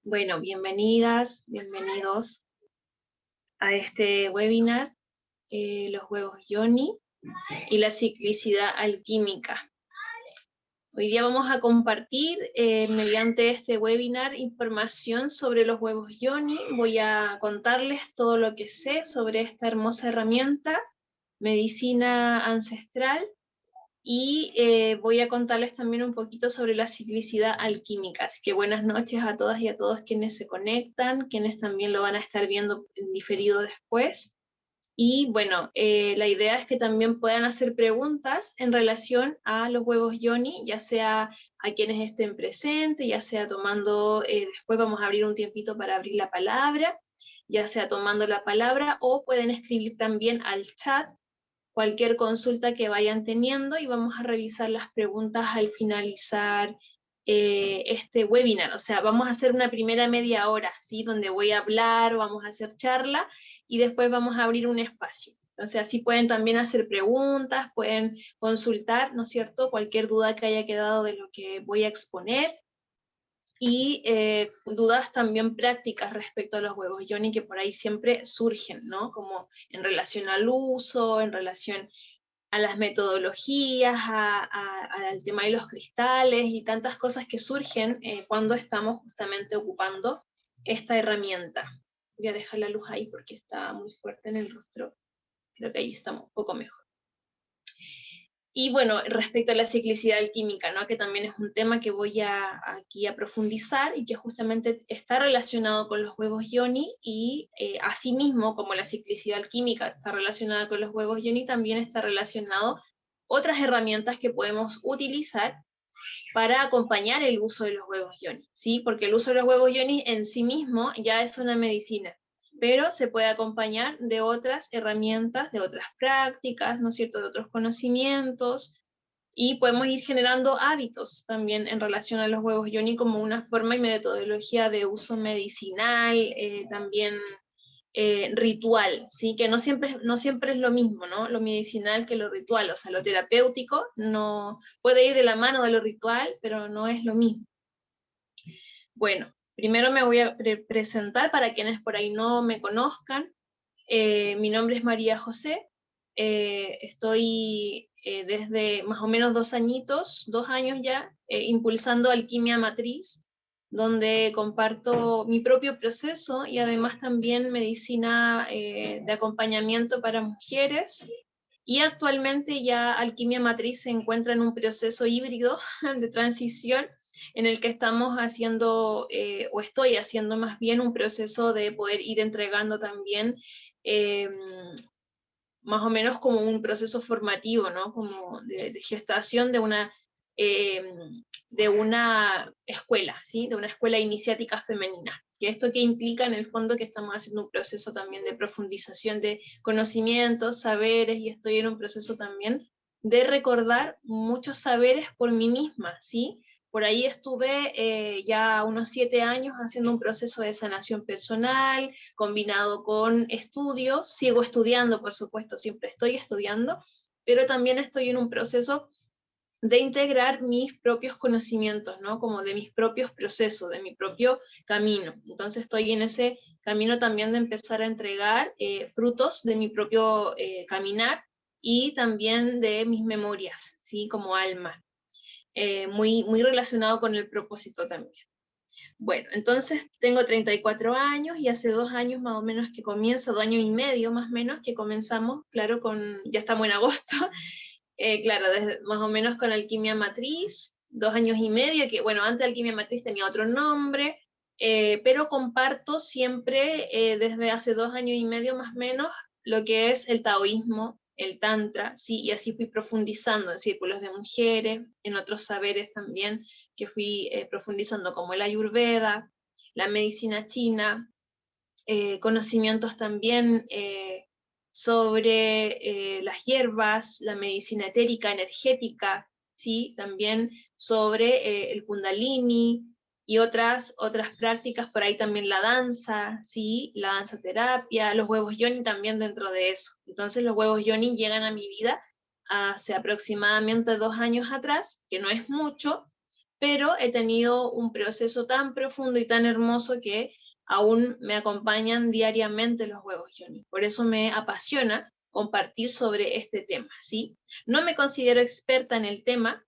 Bueno, bienvenidas, bienvenidos a este webinar, los huevos Yoni y la ciclicidad alquímica. Hoy día vamos a compartir mediante este webinar información sobre los huevos Yoni. Voy a contarles todo lo que sé sobre esta hermosa herramienta, medicina ancestral, y voy a contarles también un poquito sobre la ciclicidad alquímica. Así que buenas noches a todas y a todos quienes se conectan, quienes también lo van a estar viendo en diferido después. Y bueno, la idea es que también puedan hacer preguntas en relación a los huevos Yoni, ya sea a quienes estén presentes, ya sea tomando, después vamos a abrir un tiempito para abrir la palabra, ya sea tomando la palabra, o pueden escribir también al chat cualquier consulta que vayan teniendo y vamos a revisar las preguntas al finalizar este webinar. O sea, vamos a hacer una primera media hora, ¿sí? Donde voy a hablar, vamos a hacer charla y después vamos a abrir un espacio. Entonces así pueden también hacer preguntas, pueden consultar, ¿no es cierto?, cualquier duda que haya quedado de lo que voy a exponer, y dudas también prácticas respecto a los huevos Yoni que por ahí siempre surgen, ¿no? Como en relación al uso, en relación a las metodologías, al tema de los cristales y tantas cosas que surgen cuando estamos justamente ocupando esta herramienta. Voy a dejar la luz ahí porque está muy fuerte en el rostro. Creo que ahí estamos un poco mejor. Y bueno, respecto a la ciclicidad alquímica, ¿no?, que también es un tema que voy aquí a profundizar y que justamente está relacionado con los huevos Yoni, y asimismo, como la ciclicidad alquímica está relacionada con los huevos Yoni, también está relacionado otras herramientas que podemos utilizar para acompañar el uso de los huevos Yoni, ¿sí? Porque el uso de los huevos Yoni en sí mismo ya es una medicina, pero se puede acompañar de otras herramientas, de otras prácticas, ¿no es cierto?, de otros conocimientos, y podemos ir generando hábitos también en relación a los huevos Yoni como una forma y metodología de uso medicinal, también ritual, ¿sí? Que no siempre es lo mismo, ¿no? Lo medicinal que lo ritual, o sea, lo terapéutico no puede ir de la mano de lo ritual, pero no es lo mismo. Bueno, primero me voy a presentar para quienes por ahí no me conozcan. Mi nombre es María José, estoy desde más o menos 2 años ya, impulsando Alquimia Matriz, donde comparto mi propio proceso y además también medicina de acompañamiento para mujeres. Y actualmente ya Alquimia Matriz se encuentra en un proceso híbrido de transición en el que estamos haciendo, o estoy haciendo más bien, un proceso de poder ir entregando también eh, más o menos como un proceso formativo, ¿no? Como de gestación eh, de una escuela, ¿sí? De una escuela iniciática femenina. Que esto que implica en el fondo que estamos haciendo un proceso también de profundización de conocimientos, saberes, y estoy en un proceso también de recordar muchos saberes por mí misma, ¿sí? Por ahí estuve ya unos 7 años haciendo un proceso de sanación personal, combinado con estudios. Sigo estudiando, por supuesto, siempre estoy estudiando, pero también estoy en un proceso de integrar mis propios conocimientos, ¿no? Como de mis propios procesos, de mi propio camino. Entonces estoy en ese camino también de empezar a entregar frutos de mi propio caminar y también de mis memorias, ¿sí? Como alma. Muy relacionado con el propósito también. Bueno, entonces tengo 34 años y hace 2 años más o menos que comienzo, 2 años y medio más o menos que comenzamos, claro, ya estamos en agosto, claro, desde, más o menos con Alquimia Matriz, 2 años y medio, que bueno, antes Alquimia Matriz tenía otro nombre, pero comparto siempre desde hace 2 años y medio más o menos lo que es el taoísmo, el tantra, ¿sí? Y así fui profundizando en círculos de mujeres, en otros saberes también que fui profundizando, como el ayurveda, la medicina china, conocimientos también sobre las hierbas, la medicina etérica, energética, ¿sí? También sobre el kundalini y otras prácticas, por ahí también la danza, ¿sí? La danza terapia, los huevos yoni también dentro de eso. Entonces los huevos yoni llegan a mi vida hace aproximadamente 2 años atrás, que no es mucho, pero he tenido un proceso tan profundo y tan hermoso que aún me acompañan diariamente los huevos yoni. Por eso me apasiona compartir sobre este tema, ¿sí? No me considero experta en el tema,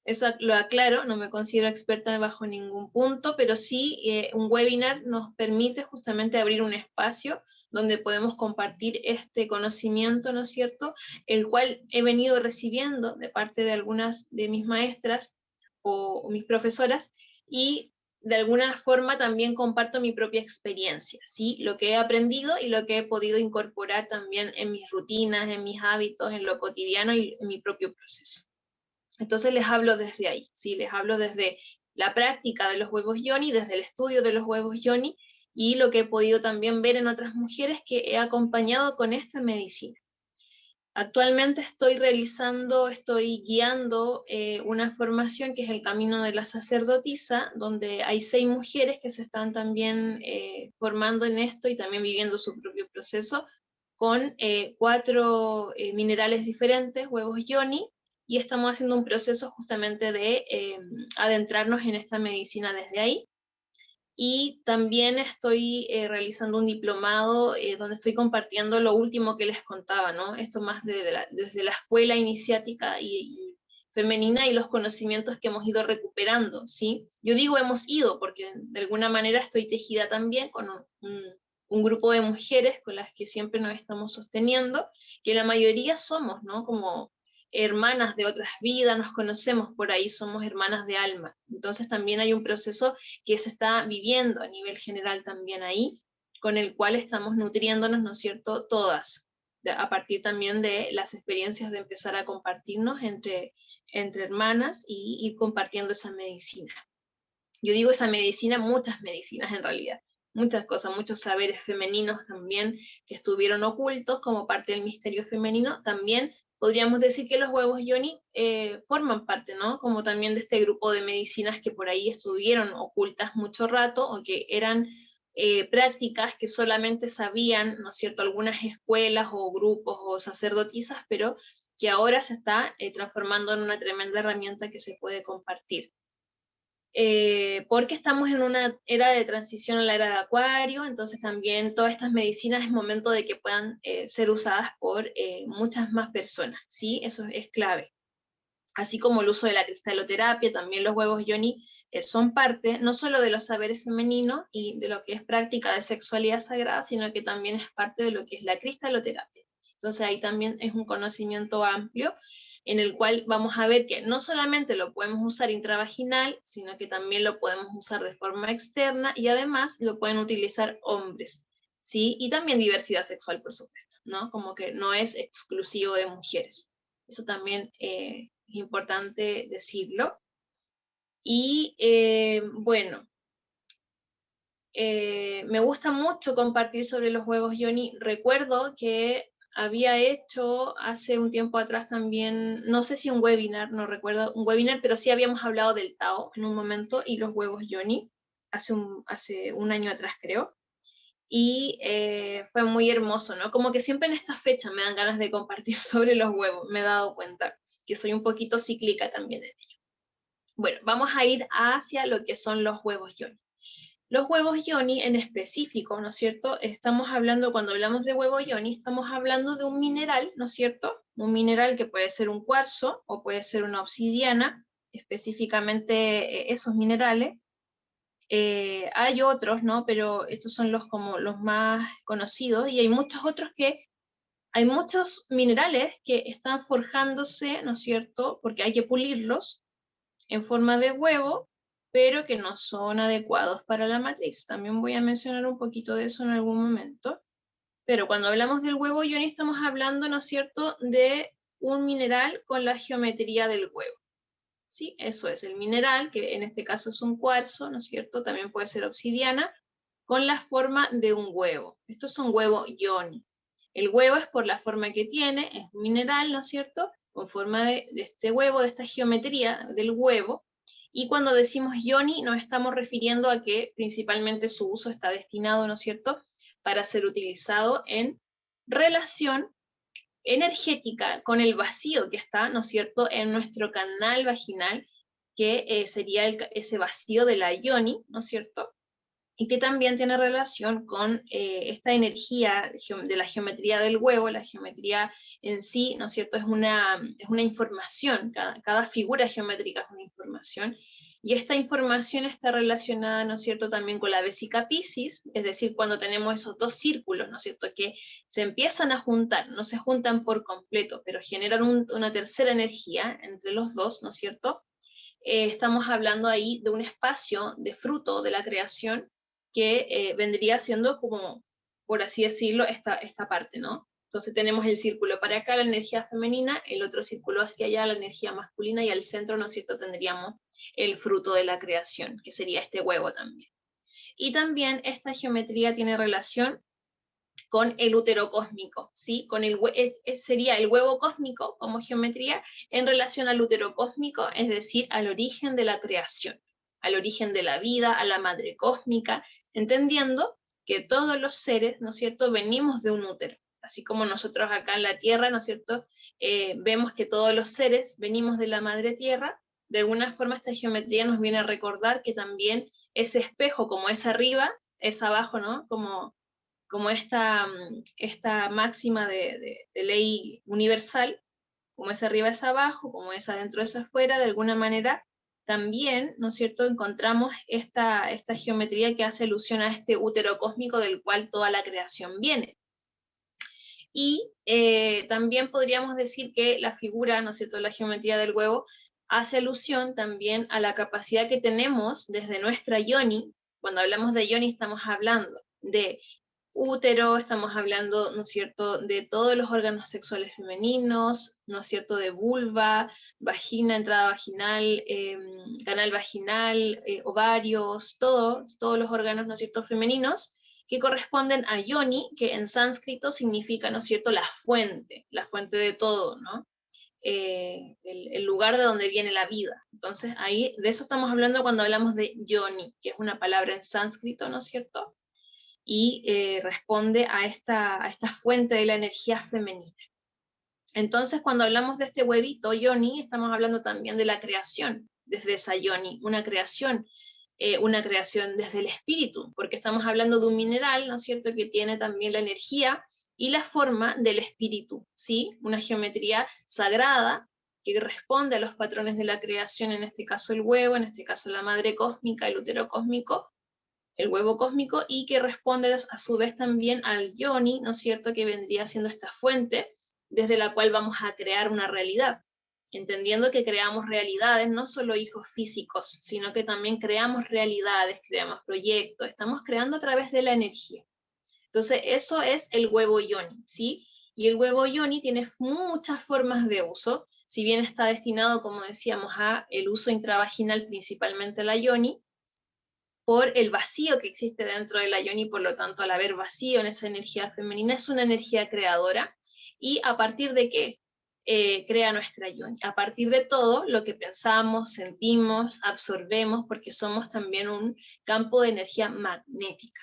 eso lo aclaro, no me considero experta bajo ningún punto, pero sí un webinar nos permite justamente abrir un espacio donde podemos compartir este conocimiento, ¿no es cierto?, el cual he venido recibiendo de parte de algunas de mis maestras o mis profesoras, y de alguna forma también comparto mi propia experiencia, ¿sí? Lo que he aprendido y lo que he podido incorporar también en mis rutinas, en mis hábitos, en lo cotidiano y en mi propio proceso. Entonces les hablo desde ahí, ¿sí? Les hablo desde la práctica de los huevos yoni, desde el estudio de los huevos yoni, y lo que he podido también ver en otras mujeres que he acompañado con esta medicina. Actualmente estoy guiando una formación que es el Camino de la Sacerdotisa, donde hay 6 mujeres que se están también formando en esto y también viviendo su propio proceso, con 4 minerales diferentes, huevos yoni, y estamos haciendo un proceso justamente de adentrarnos en esta medicina desde ahí. Y también estoy realizando un diplomado donde estoy compartiendo lo último que les contaba, ¿no? Esto más desde la escuela iniciática y femenina y los conocimientos que hemos ido recuperando, ¿sí? Yo digo hemos ido porque de alguna manera estoy tejida también con un grupo de mujeres con las que siempre nos estamos sosteniendo, que la mayoría somos, ¿no? Como hermanas de otras vidas, nos conocemos por ahí, somos hermanas de alma. Entonces también hay un proceso que se está viviendo a nivel general también ahí, con el cual estamos nutriéndonos, ¿no es cierto?, todas, a partir también de las experiencias de empezar a compartirnos entre hermanas y ir compartiendo esa medicina. Yo digo esa medicina, muchas medicinas en realidad, muchas cosas, muchos saberes femeninos también que estuvieron ocultos como parte del misterio femenino. También podríamos decir que los huevos yoni forman parte, ¿no? Como también de este grupo de medicinas que por ahí estuvieron ocultas mucho rato o que eran prácticas que solamente sabían, ¿no es cierto?, algunas escuelas o grupos o sacerdotisas, pero que ahora se está transformando en una tremenda herramienta que se puede compartir. Porque estamos en una era de transición a la era de Acuario, entonces también todas estas medicinas es momento de que puedan ser usadas por muchas más personas, ¿sí? Eso es clave. Así como el uso de la cristaloterapia, también los huevos yoni son parte no solo de los saberes femeninos y de lo que es práctica de sexualidad sagrada, sino que también es parte de lo que es la cristaloterapia. Entonces ahí también es un conocimiento amplio en el cual vamos a ver que no solamente lo podemos usar intravaginal, sino que también lo podemos usar de forma externa y además lo pueden utilizar hombres, ¿sí? Y también diversidad sexual, por supuesto, ¿no? Como que no es exclusivo de mujeres. Eso también es importante decirlo. Y bueno, me gusta mucho compartir sobre los huevos yoni. Recuerdo que había hecho hace un tiempo atrás también, no sé si un webinar, no recuerdo un webinar, pero sí habíamos hablado del Tao en un momento y los huevos yoni, hace un año atrás creo. Y fue muy hermoso, ¿no? Como que siempre en estas fechas me dan ganas de compartir sobre los huevos, me he dado cuenta que soy un poquito cíclica también en ello. Bueno, vamos a ir hacia lo que son los huevos yoni. Los huevos yoni en específico, ¿no es cierto? Estamos hablando, cuando hablamos de huevo yoni, estamos hablando de un mineral, ¿no es cierto? Un mineral que puede ser un cuarzo o puede ser una obsidiana, específicamente esos minerales. Hay otros, ¿no? Pero estos son como los más conocidos y hay muchos otros hay muchos minerales que están forjándose, ¿no es cierto? Porque hay que pulirlos en forma de huevo, pero que no son adecuados para la matriz. También voy a mencionar un poquito de eso en algún momento. Pero cuando hablamos del huevo yoni estamos hablando, ¿no es cierto?, de un mineral con la geometría del huevo. ¿Sí? Eso es el mineral, que en este caso es un cuarzo, ¿no es cierto? También puede ser obsidiana, con la forma de un huevo. Esto es un huevo yoni. El huevo es por la forma que tiene, es un mineral, ¿no es cierto?, con forma de este huevo, de esta geometría del huevo. Y cuando decimos yoni nos estamos refiriendo a que principalmente su uso está destinado, ¿no es cierto?, para ser utilizado en relación energética con el vacío que está, ¿no es cierto?, en nuestro canal vaginal, que sería ese vacío de la yoni, ¿no es cierto? Y que también tiene relación con esta energía de la geometría del huevo. La geometría en sí, ¿no es cierto?, es una información, cada figura geométrica es una información, y esta información está relacionada, ¿no es cierto?, también con la vesica Piscis, es decir, cuando tenemos esos dos círculos, ¿no es cierto?, que se empiezan a juntar, no se juntan por completo, pero generan una tercera energía entre los dos, ¿no es cierto? Estamos hablando ahí de un espacio de fruto de la creación que vendría siendo como, por así decirlo, esta parte, ¿no? Entonces tenemos el círculo para acá, la energía femenina, el otro círculo hacia allá, la energía masculina, y al centro, ¿no es cierto?, tendríamos el fruto de la creación, que sería este huevo también. Y también esta geometría tiene relación con el útero cósmico, ¿sí? Sería el huevo cósmico como geometría en relación al útero cósmico, es decir, al origen de la creación, al origen de la vida, a la madre cósmica, entendiendo que todos los seres, ¿no es cierto?, venimos de un útero. Así como nosotros acá en la Tierra, ¿no es cierto?, vemos que todos los seres venimos de la madre Tierra. De alguna forma esta geometría nos viene a recordar que también ese espejo, como es arriba, es abajo, ¿no? Como esta máxima de ley universal, como es arriba es abajo, como es adentro es afuera, de alguna manera también, ¿no es cierto?, encontramos esta geometría que hace alusión a este útero cósmico del cual toda la creación viene. Y también podríamos decir que la figura, ¿no es cierto?, la geometría del huevo hace alusión también a la capacidad que tenemos desde nuestra yoni. Cuando hablamos de yoni estamos hablando de útero, estamos hablando, ¿no es cierto?, de todos los órganos sexuales femeninos, ¿no es cierto?, de vulva, vagina, entrada vaginal, canal vaginal, ovarios, todos los órganos, ¿no es cierto?, femeninos, que corresponden a yoni, que en sánscrito significa, ¿no es cierto?, la fuente de todo, ¿no? El lugar de donde viene la vida. Entonces, ahí de eso estamos hablando cuando hablamos de yoni, que es una palabra en sánscrito, ¿no es cierto?, y responde a esta fuente de la energía femenina. Entonces, cuando hablamos de este huevito, yoni, estamos hablando también de la creación, desde esa yoni, una creación desde el espíritu, porque estamos hablando de un mineral, ¿no es cierto?, que tiene también la energía y la forma del espíritu, ¿sí? Una geometría sagrada que responde a los patrones de la creación, en este caso el huevo, en este caso la madre cósmica, el útero cósmico, el huevo cósmico, y que responde a su vez también al yoni, ¿no es cierto?, que vendría siendo esta fuente desde la cual vamos a crear una realidad, entendiendo que creamos realidades, no solo hijos físicos, sino que también creamos realidades, creamos proyectos, estamos creando a través de la energía. Entonces, eso es el huevo yoni, ¿sí? Y el huevo yoni tiene muchas formas de uso, si bien está destinado, como decíamos, a el uso intravaginal, principalmente la yoni, por el vacío que existe dentro de la yoni, por lo tanto, al haber vacío en esa energía femenina, es una energía creadora. ¿Y a partir de qué crea nuestra yoni? A partir de todo lo que pensamos, sentimos, absorbemos, porque somos también un campo de energía magnética.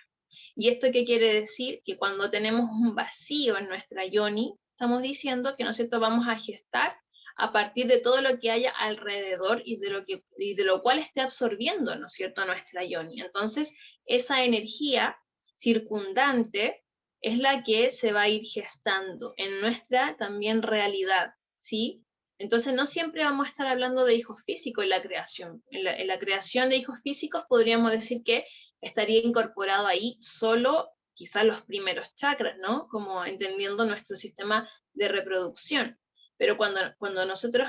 ¿Y esto qué quiere decir? Que cuando tenemos un vacío en nuestra yoni, estamos diciendo que, ¿no es cierto?, vamos a gestar a partir de todo lo que haya alrededor y de lo cual esté absorbiendo, ¿no es cierto?, nuestra yoni. Entonces, esa energía circundante es la que se va a ir gestando en nuestra también realidad, ¿sí? Entonces, no siempre vamos a estar hablando de hijos físicos en la creación. En la creación de hijos físicos podríamos decir que estaría incorporado ahí solo quizás los primeros chakras, ¿no? Como entendiendo nuestro sistema de reproducción. Pero cuando nosotros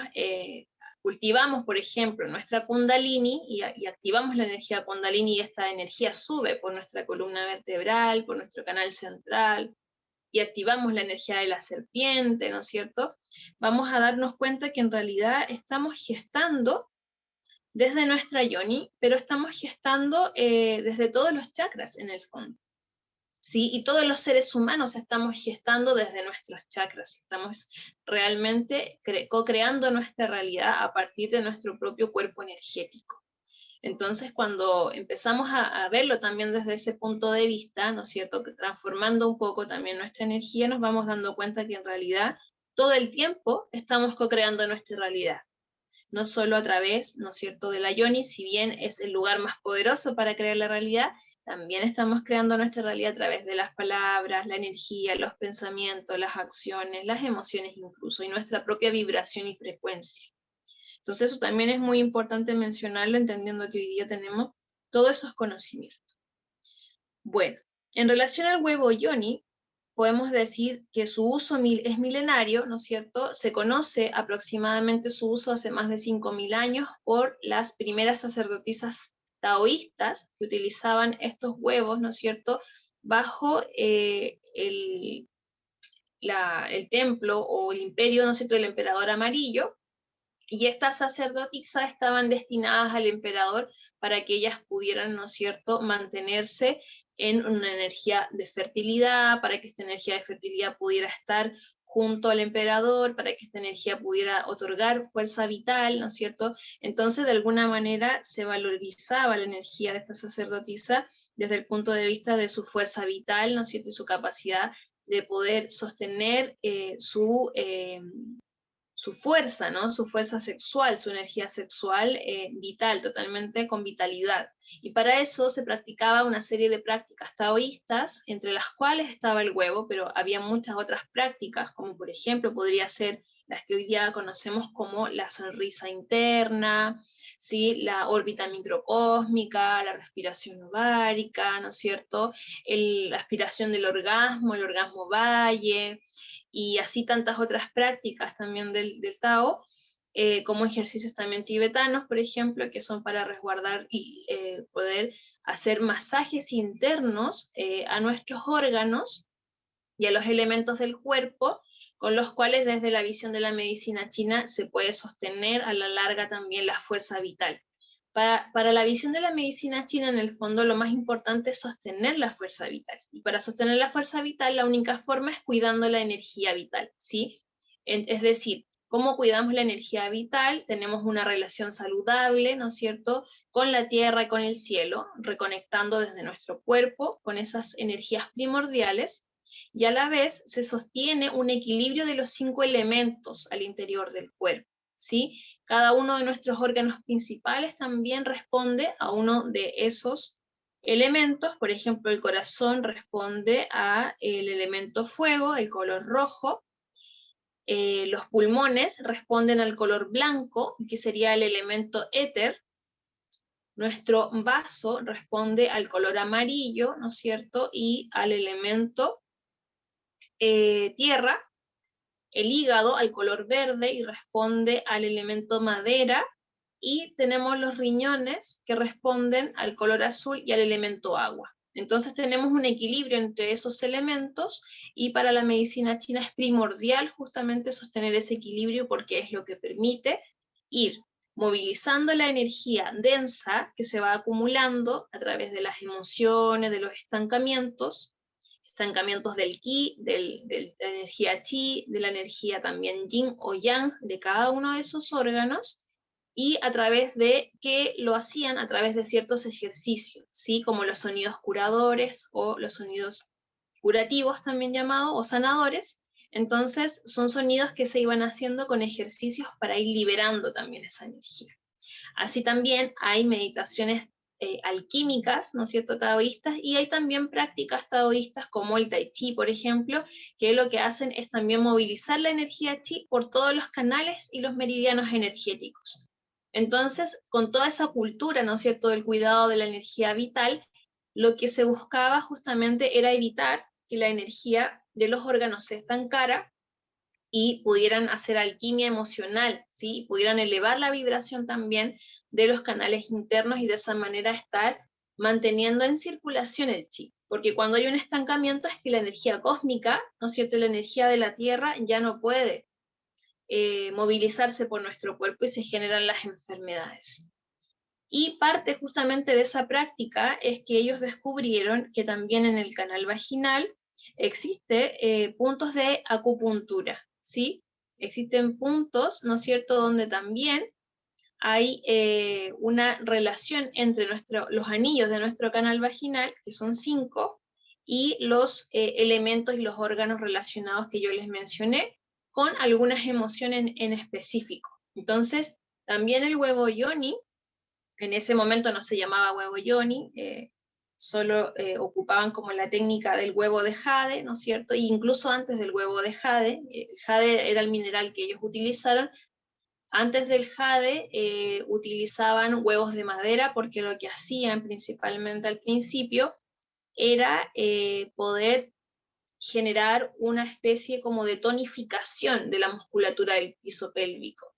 cultivamos, por ejemplo, nuestra kundalini y activamos la energía kundalini, y esta energía sube por nuestra columna vertebral, por nuestro canal central, y activamos la energía de la serpiente, ¿no es cierto?, vamos a darnos cuenta que en realidad estamos gestando desde nuestra yoni, pero estamos gestando desde todos los chakras en el fondo. ¿Sí? Y todos los seres humanos estamos gestando desde nuestros chakras, estamos realmente co-creando nuestra realidad a partir de nuestro propio cuerpo energético. Entonces, cuando empezamos a verlo también desde ese punto de vista, ¿no es cierto?, que transformando un poco también nuestra energía, nos vamos dando cuenta que en realidad todo el tiempo estamos co-creando nuestra realidad. no solo a través, ¿no es cierto?, de la yoni, si bien es el lugar más poderoso para crear la realidad, también estamos creando nuestra realidad a través de las palabras, la energía, los pensamientos, las acciones, las emociones incluso, y nuestra propia vibración y frecuencia. Entonces eso también es muy importante mencionarlo, entendiendo que hoy día tenemos todos esos conocimientos. Bueno, en relación al huevo yoni, podemos decir que su uso es milenario, ¿no es cierto? Se conoce aproximadamente su uso hace más de 5.000 años por las primeras sacerdotisas taoístas que utilizaban estos huevos, ¿no es cierto?, bajo el templo o el imperio, ¿no es cierto?, del emperador amarillo, y estas sacerdotisas estaban destinadas al emperador para que ellas pudieran, ¿no es cierto?, mantenerse en una energía de fertilidad, para que esta energía de fertilidad pudiera estar junto al emperador, para que esta energía pudiera otorgar fuerza vital, ¿no es cierto? Entonces, de alguna manera, se valorizaba la energía de esta sacerdotisa desde el punto de vista de su fuerza vital, ¿no es cierto?, y su capacidad de poder sostener su fuerza, ¿no? Su fuerza sexual, su energía sexual vital, totalmente con vitalidad. Y para eso se practicaba una serie de prácticas taoístas, entre las cuales estaba el huevo, pero había muchas otras prácticas, como por ejemplo podría ser las que hoy día conocemos como la sonrisa interna, ¿sí?, la órbita microcósmica, la respiración ovárica, ¿no es cierto?, la aspiración del orgasmo, el orgasmo valle, y así tantas otras prácticas también del Tao, como ejercicios también tibetanos, por ejemplo, que son para resguardar y poder hacer masajes internos a nuestros órganos y a los elementos del cuerpo, con los cuales desde la visión de la medicina china se puede sostener a la larga también la fuerza vital. Para la visión de la medicina china, en el fondo, lo más importante es sostener la fuerza vital. Y para sostener la fuerza vital, la única forma es cuidando la energía vital, ¿sí? Es decir, ¿cómo cuidamos la energía vital? Tenemos una relación saludable, ¿no es cierto?, con la tierra y con el cielo, reconectando desde nuestro cuerpo con esas energías primordiales, y a la vez se sostiene un equilibrio de los 5 elementos al interior del cuerpo, ¿sí? Cada uno de nuestros órganos principales también responde a uno de esos elementos. Por ejemplo, el corazón responde al elemento fuego, el color rojo. Los pulmones responden al color blanco, que sería el elemento éter. Nuestro vaso responde al color amarillo, ¿no es cierto?, y al elemento tierra. El hígado al color verde y responde al elemento madera, y tenemos los riñones que responden al color azul y al elemento agua. Entonces tenemos un equilibrio entre esos elementos, y para la medicina china es primordial justamente sostener ese equilibrio, porque es lo que permite ir movilizando la energía densa que se va acumulando a través de las emociones, de los estancamientos del ki, de la energía chi, de la energía también yin o yang de cada uno de esos órganos, y a través de que lo hacían a través de ciertos ejercicios, ¿sí?, como los sonidos curadores o los sonidos curativos también llamados, o sanadores. Entonces son sonidos que se iban haciendo con ejercicios para ir liberando también esa energía. Así también hay meditaciones alquímicas, ¿no es cierto?, taoístas, y hay también prácticas taoístas como el tai chi, por ejemplo, que lo que hacen es también movilizar la energía chi por todos los canales y los meridianos energéticos. Entonces, con toda esa cultura, ¿no es cierto?, del cuidado de la energía vital, lo que se buscaba justamente era evitar que la energía de los órganos se estancara y pudieran hacer alquimia emocional, ¿sí?, y pudieran elevar la vibración también de los canales internos, y de esa manera estar manteniendo en circulación el chi. Porque cuando hay un estancamiento es que la energía cósmica, ¿no es cierto?, la energía de la Tierra ya no puede movilizarse por nuestro cuerpo y se generan las enfermedades. Y parte justamente de esa práctica es que ellos descubrieron que también en el canal vaginal existe puntos de acupuntura, ¿sí? Existen puntos, ¿no es cierto?, donde también hay una relación entre los anillos de nuestro canal vaginal, que son 5, y los elementos y los órganos relacionados que yo les mencioné, con algunas emociones en específico. Entonces, También el huevo yoni, en ese momento no se llamaba huevo yoni, solo ocupaban como la técnica del huevo de jade, ¿no es cierto? E incluso antes del huevo de jade, el jade era el mineral que ellos utilizaron. Antes del jade utilizaban huevos de madera porque lo que hacían principalmente al principio era poder generar una especie como de tonificación de la musculatura del piso pélvico,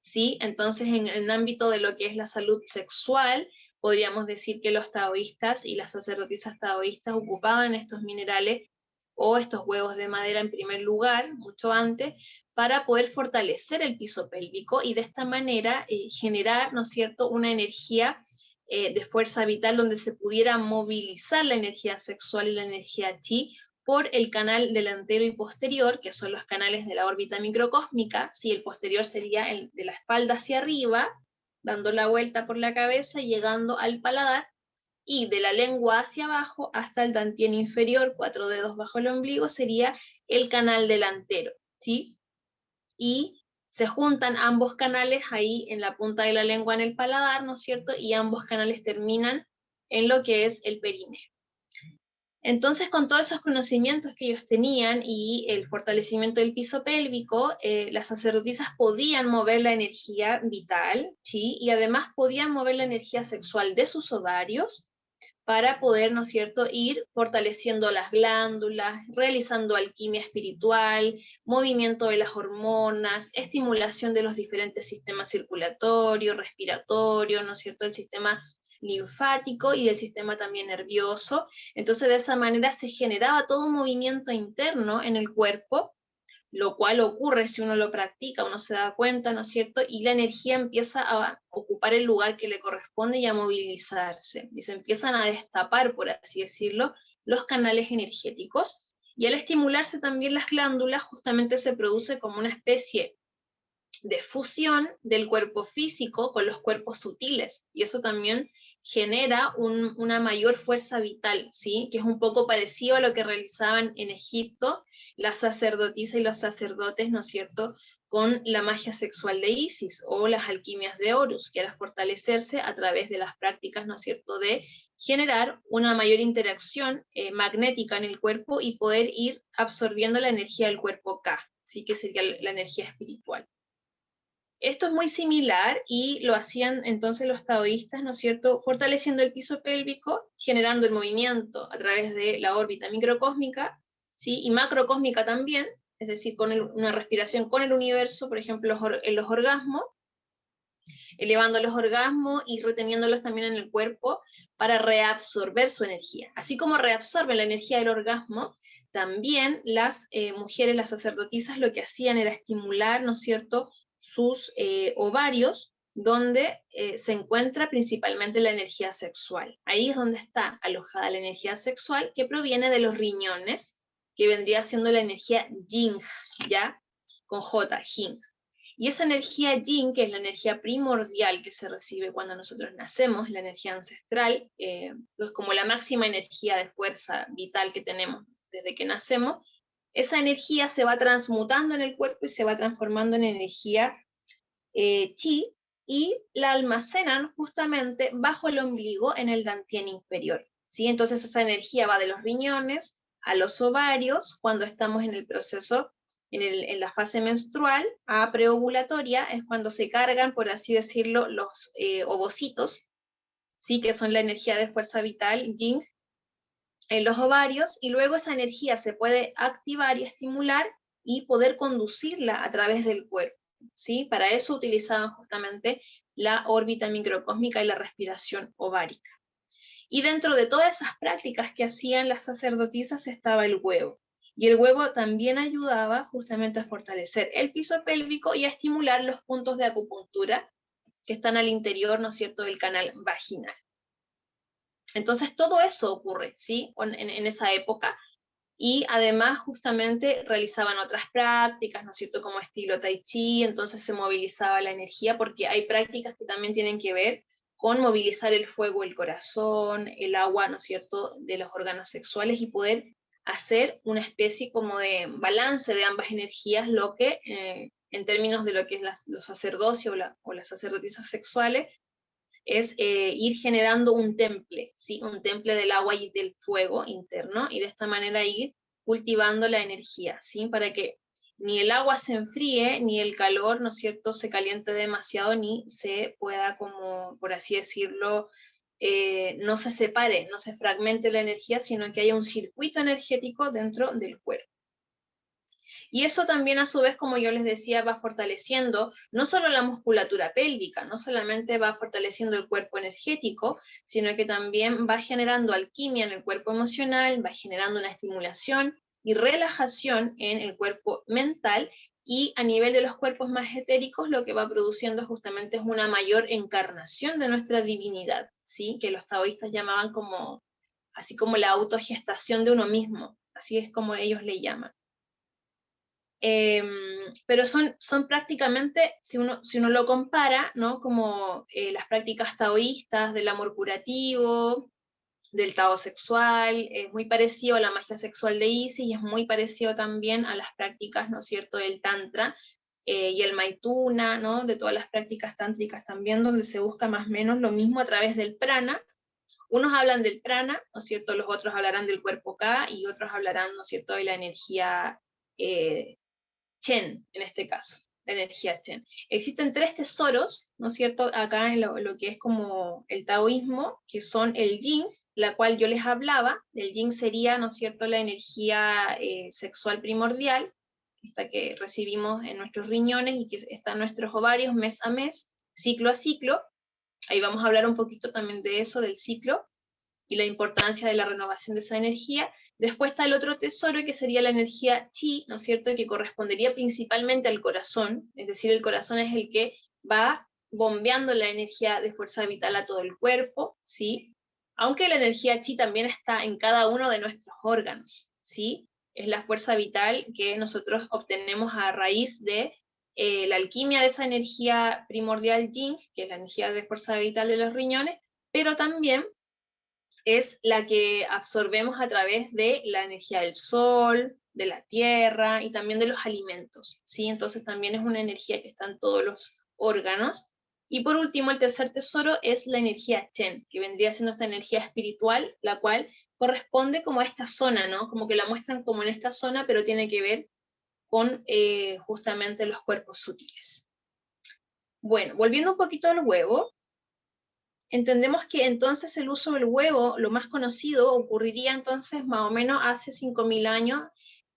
¿sí? Entonces, en el ámbito de lo que es la salud sexual, podríamos decir que los taoístas y las sacerdotisas taoístas ocupaban estos minerales o estos huevos de madera en primer lugar, mucho antes, para poder fortalecer el piso pélvico y de esta manera generar, ¿no es cierto?, una energía de fuerza vital donde se pudiera movilizar la energía sexual y la energía chi por el canal delantero y posterior, que son los canales de la órbita microcósmica. Si el posterior sería el de la espalda hacia arriba, dando la vuelta por la cabeza y llegando al paladar, y de la lengua hacia abajo hasta el dantien inferior, 4 dedos bajo el ombligo, sería el canal delantero, ¿sí? Y se juntan ambos canales ahí en la punta de la lengua en el paladar, ¿no es cierto? Y ambos canales terminan en lo que es el perineo. Entonces, con todos esos conocimientos que ellos tenían y el fortalecimiento del piso pélvico, las sacerdotisas podían mover la energía vital, ¿sí? Y además podían mover la energía sexual de sus ovarios para poder, ¿no es cierto?, ir fortaleciendo las glándulas, realizando alquimia espiritual, movimiento de las hormonas, estimulación de los diferentes sistemas circulatorios, respiratorio, ¿no es cierto?, el sistema linfático y el sistema también nervioso. Entonces, de esa manera se generaba todo un movimiento interno en el cuerpo, lo cual ocurre si uno lo practica, uno se da cuenta, ¿no es cierto? Y la energía empieza a ocupar el lugar que le corresponde y a movilizarse. Y se empiezan a destapar, por así decirlo, los canales energéticos. Y al estimularse también las glándulas, justamente se produce como una especie de fusión del cuerpo físico con los cuerpos sutiles, y eso también genera una mayor fuerza vital, ¿sí? Que es un poco parecido a lo que realizaban en Egipto las sacerdotisas y los sacerdotes, ¿no es cierto?, con la magia sexual de Isis o las alquimias de Horus, que era fortalecerse a través de las prácticas, ¿no es cierto?, de generar una mayor interacción magnética en el cuerpo y poder ir absorbiendo la energía del cuerpo K, ¿sí? Que sería la energía espiritual. Esto es muy similar y lo hacían entonces los taoístas, ¿no es cierto?, fortaleciendo el piso pélvico, generando el movimiento a través de la órbita microcósmica, ¿sí?, y macrocósmica también, es decir, con una respiración con el universo, por ejemplo, en los orgasmos, elevando los orgasmos y reteniéndolos también en el cuerpo para reabsorber su energía. Así como reabsorben la energía del orgasmo, también las mujeres, las sacerdotisas, lo que hacían era estimular, ¿no es cierto?, sus ovarios, donde se encuentra principalmente la energía sexual. Ahí es donde está alojada la energía sexual, que proviene de los riñones, que vendría siendo la energía yin, ¿ya? Con J, yin. Y esa energía yin, que es la energía primordial que se recibe cuando nosotros nacemos, la energía ancestral, es como la máxima energía de fuerza vital que tenemos desde que nacemos, esa energía se va transmutando en el cuerpo y se va transformando en energía chi, y la almacenan justamente bajo el ombligo en el dantien inferior, ¿sí? Entonces esa energía va de los riñones a los ovarios cuando estamos en el proceso, en la fase menstrual, a preovulatoria, es cuando se cargan, por así decirlo, los ovocitos, ¿sí? Que son la energía de fuerza vital, yin, en los ovarios, y luego esa energía se puede activar y estimular y poder conducirla a través del cuerpo, ¿sí? Para eso utilizaban justamente la órbita microcósmica y la respiración ovárica. Y dentro de todas esas prácticas que hacían las sacerdotisas estaba el huevo. Y el huevo también ayudaba justamente a fortalecer el piso pélvico y a estimular los puntos de acupuntura que están al interior, ¿no es cierto?, del canal vaginal. Entonces todo eso ocurre, ¿sí?, en esa época, y además justamente realizaban otras prácticas, ¿no es cierto?, como estilo tai chi, entonces se movilizaba la energía, porque hay prácticas que también tienen que ver con movilizar el fuego del corazón, el agua, ¿no es cierto?, de los órganos sexuales, y poder hacer una especie como de balance de ambas energías, lo que en términos de lo que es los sacerdocios o las sacerdotisas sexuales, es ir generando un temple, ¿sí? Un temple del agua y del fuego interno, y de esta manera ir cultivando la energía, ¿sí? Para que ni el agua se enfríe, ni el calor, ¿no es cierto?, se caliente demasiado, ni se pueda, como por así decirlo, no se separe, no se fragmente la energía, sino que haya un circuito energético dentro del cuerpo. Y eso también a su vez, como yo les decía, va fortaleciendo no solo la musculatura pélvica, no solamente va fortaleciendo el cuerpo energético, sino que también va generando alquimia en el cuerpo emocional, va generando una estimulación y relajación en el cuerpo mental, y a nivel de los cuerpos más etéricos lo que va produciendo justamente es una mayor encarnación de nuestra divinidad, ¿sí? Que los taoístas llamaban como, así como la autogestación de uno mismo, así es como ellos le llaman. Pero son prácticamente, si uno lo compara, ¿no? Como las prácticas taoístas del amor curativo, del tao sexual, es muy parecido a la magia sexual de Isis, y es muy parecido también a las prácticas, ¿no es cierto?, del tantra y el maituna, ¿no?, de todas las prácticas tántricas también, donde se busca más o menos lo mismo a través del prana. Unos hablan del prana, ¿no es cierto?, los otros hablarán del cuerpo Ka, y otros hablarán, ¿no es cierto?, de la energía Chen, en este caso, la energía Chen. Existen tres tesoros, ¿no es cierto?, acá en lo que es como el taoísmo, que son el yin, la cual yo les hablaba. El yin sería, ¿no es cierto?, la energía sexual primordial, esta que recibimos en nuestros riñones y que está en nuestros ovarios mes a mes, ciclo a ciclo. Ahí vamos a hablar un poquito también de eso, del ciclo, y la importancia de la renovación de esa energía. Después está el otro tesoro, que sería la energía chi, ¿no es cierto?, que correspondería principalmente al corazón, es decir, el corazón es el que va bombeando la energía de fuerza vital a todo el cuerpo, ¿sí? Aunque la energía chi también está en cada uno de nuestros órganos, ¿sí? Es la fuerza vital que nosotros obtenemos a raíz de la alquimia de esa energía primordial yin, que es la energía de fuerza vital de los riñones, pero también es la que absorbemos a través de la energía del sol, de la tierra y también de los alimentos, ¿sí? Entonces también es una energía que está en todos los órganos. Y por último, el tercer tesoro es la energía Chen, que vendría siendo esta energía espiritual, la cual corresponde como a esta zona, ¿no? Como que la muestran como en esta zona, pero tiene que ver con justamente los cuerpos sutiles. Bueno, volviendo un poquito al huevo, entendemos que entonces el uso del huevo, lo más conocido, ocurriría entonces más o menos hace 5.000 años,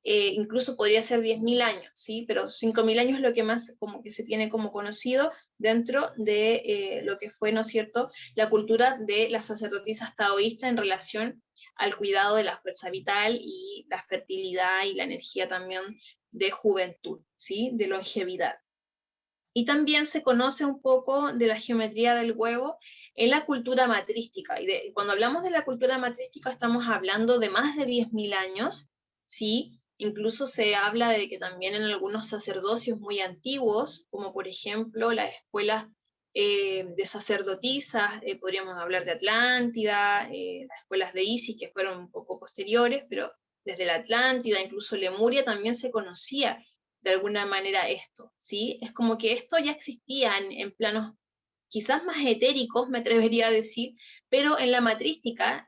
incluso podría ser 10.000 años, ¿sí? Pero 5.000 años es lo que más como que se tiene como conocido dentro de lo que fue, ¿no es cierto?, la cultura de las sacerdotisas taoístas en relación al cuidado de la fuerza vital y la fertilidad y la energía también de juventud, ¿sí?, de longevidad. Y también se conoce un poco de la geometría del huevo en la cultura matrística. Y cuando hablamos de la cultura matrística estamos hablando de más de 10.000 años, ¿sí? Incluso se habla de que también en algunos sacerdocios muy antiguos, como por ejemplo las escuelas de sacerdotisas, podríamos hablar de Atlántida, las escuelas de Isis, que fueron un poco posteriores, pero desde la Atlántida, incluso Lemuria, también se conocía de alguna manera esto, ¿sí? Es como que esto ya existía en planos quizás más etéricos, me atrevería a decir, pero en la matrística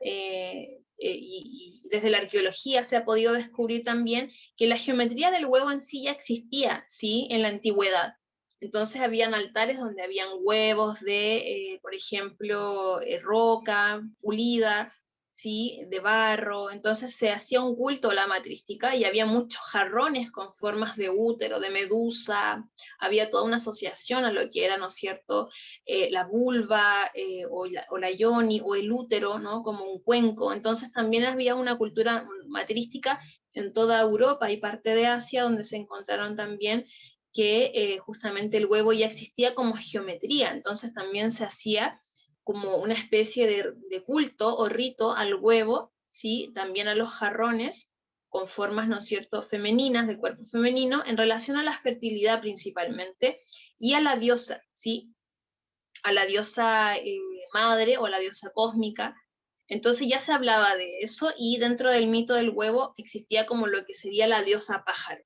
y desde la arqueología se ha podido descubrir también que la geometría del huevo en sí ya existía, ¿sí?, en la antigüedad. Entonces habían altares donde habían huevos de, por ejemplo, roca pulida, ¿sí?, de barro. Entonces se hacía un culto a la matrística y había muchos jarrones con formas de útero, de medusa. Había toda una asociación a lo que era, ¿no es cierto?, la vulva o la yoni o el útero, ¿no?, como un cuenco. Entonces también había una cultura matrística en toda Europa y parte de Asia, donde se encontraron también que justamente el huevo ya existía como geometría. Entonces también se hacía como una especie de culto o rito al huevo, ¿sí?, también a los jarrones, con formas, ¿no es cierto?, femeninas, de cuerpo femenino, en relación a la fertilidad principalmente, y a la diosa, ¿sí?, a la diosa madre o a la diosa cósmica. Entonces ya se hablaba de eso, y dentro del mito del huevo existía como lo que sería la diosa pájaro.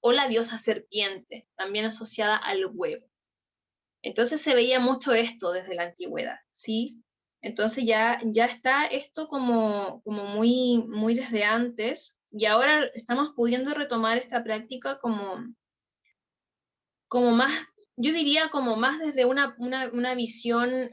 o la diosa serpiente, también asociada al huevo. Entonces se veía mucho esto desde la antigüedad, ¿sí? Entonces ya está esto como muy desde antes, y ahora estamos pudiendo retomar esta práctica como más, yo diría como más desde una visión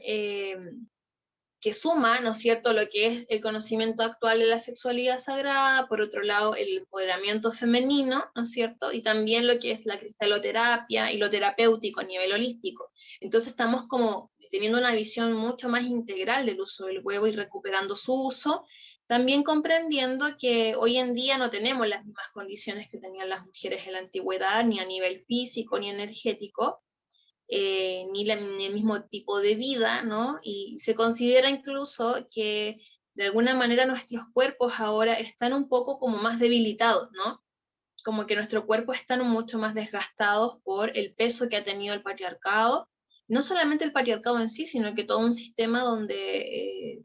que suma, ¿no es cierto?, lo que es el conocimiento actual de la sexualidad sagrada, por otro lado, el empoderamiento femenino, ¿no es cierto?, y también lo que es la cristaloterapia y lo terapéutico a nivel holístico. Entonces estamos como teniendo una visión mucho más integral del uso del huevo y recuperando su uso, también comprendiendo que hoy en día no tenemos las mismas condiciones que tenían las mujeres en la antigüedad, ni a nivel físico ni energético, ni el mismo tipo de vida, ¿no? Y se considera incluso que de alguna manera nuestros cuerpos ahora están un poco como más debilitados, ¿no? Como que nuestro cuerpo están mucho más desgastados por el peso que ha tenido el patriarcado, no solamente el patriarcado en sí, sino que todo un sistema donde,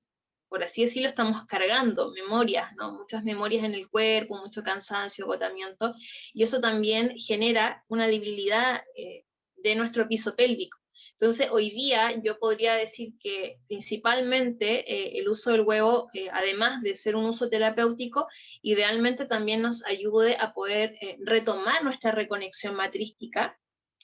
por así decirlo, estamos cargando memorias, ¿no? Muchas memorias en el cuerpo, mucho cansancio, agotamiento, y eso también genera una debilidad de nuestro piso pélvico. Entonces, hoy día yo podría decir que principalmente el uso del huevo, además de ser un uso terapéutico, idealmente también nos ayude a poder retomar nuestra reconexión matrística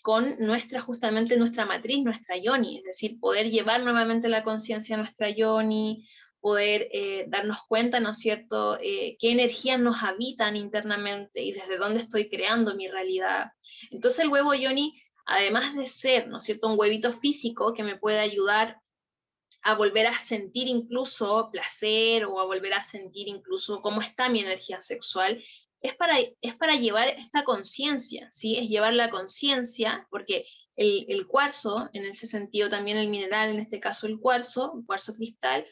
con justamente nuestra matriz, nuestra yoni, es decir, poder llevar nuevamente la conciencia a nuestra yoni, poder darnos cuenta, ¿no es cierto?, qué energías nos habitan internamente y desde dónde estoy creando mi realidad. Entonces el huevo yoni, además de ser, ¿no es cierto?, un huevito físico que me puede ayudar a volver a sentir incluso placer o a volver a sentir incluso cómo está mi energía sexual, es para llevar esta conciencia, ¿sí? Es llevar la conciencia, porque el cuarzo, en ese sentido también el mineral, en este caso el cuarzo cristal,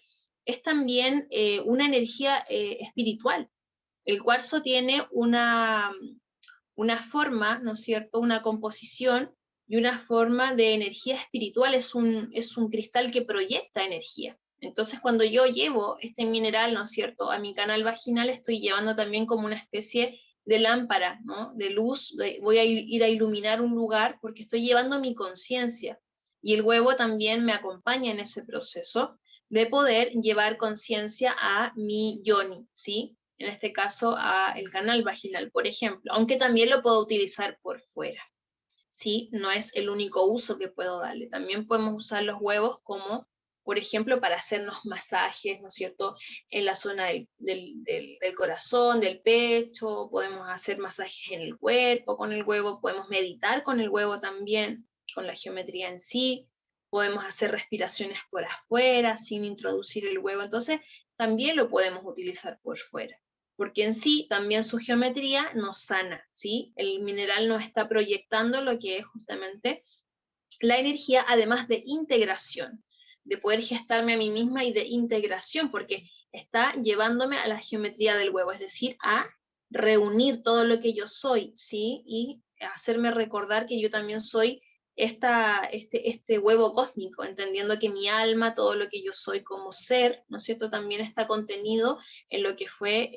es también una energía espiritual. El cuarzo tiene una forma, ¿no es cierto?, una composición y una forma de energía espiritual, es un cristal que proyecta energía. Entonces, cuando yo llevo este mineral, ¿no es cierto?, a mi canal vaginal, estoy llevando también como una especie de lámpara, ¿no?, de luz, voy a ir a iluminar un lugar porque estoy llevando mi conciencia. Y el huevo también me acompaña en ese proceso de poder llevar conciencia a mi yoni, ¿sí? En este caso a el canal vaginal, por ejemplo, aunque también lo puedo utilizar por fuera, ¿sí? No es el único uso que puedo darle. También podemos usar los huevos como, por ejemplo, para hacernos masajes, ¿no es cierto?, en la zona del corazón, del pecho, podemos hacer masajes en el cuerpo con el huevo, podemos meditar con el huevo también, con la geometría en sí, podemos hacer respiraciones por afuera sin introducir el huevo, entonces también lo podemos utilizar por fuera porque en sí también su geometría nos sana, ¿sí? El mineral nos está proyectando lo que es justamente la energía, además de integración, de poder gestarme a mí misma y de integración, porque está llevándome a la geometría del huevo, es decir, a reunir todo lo que yo soy, ¿sí? Y hacerme recordar que yo también soy este huevo cósmico, entendiendo que mi alma, todo lo que yo soy como ser, ¿no es cierto?, también está contenido en lo que fue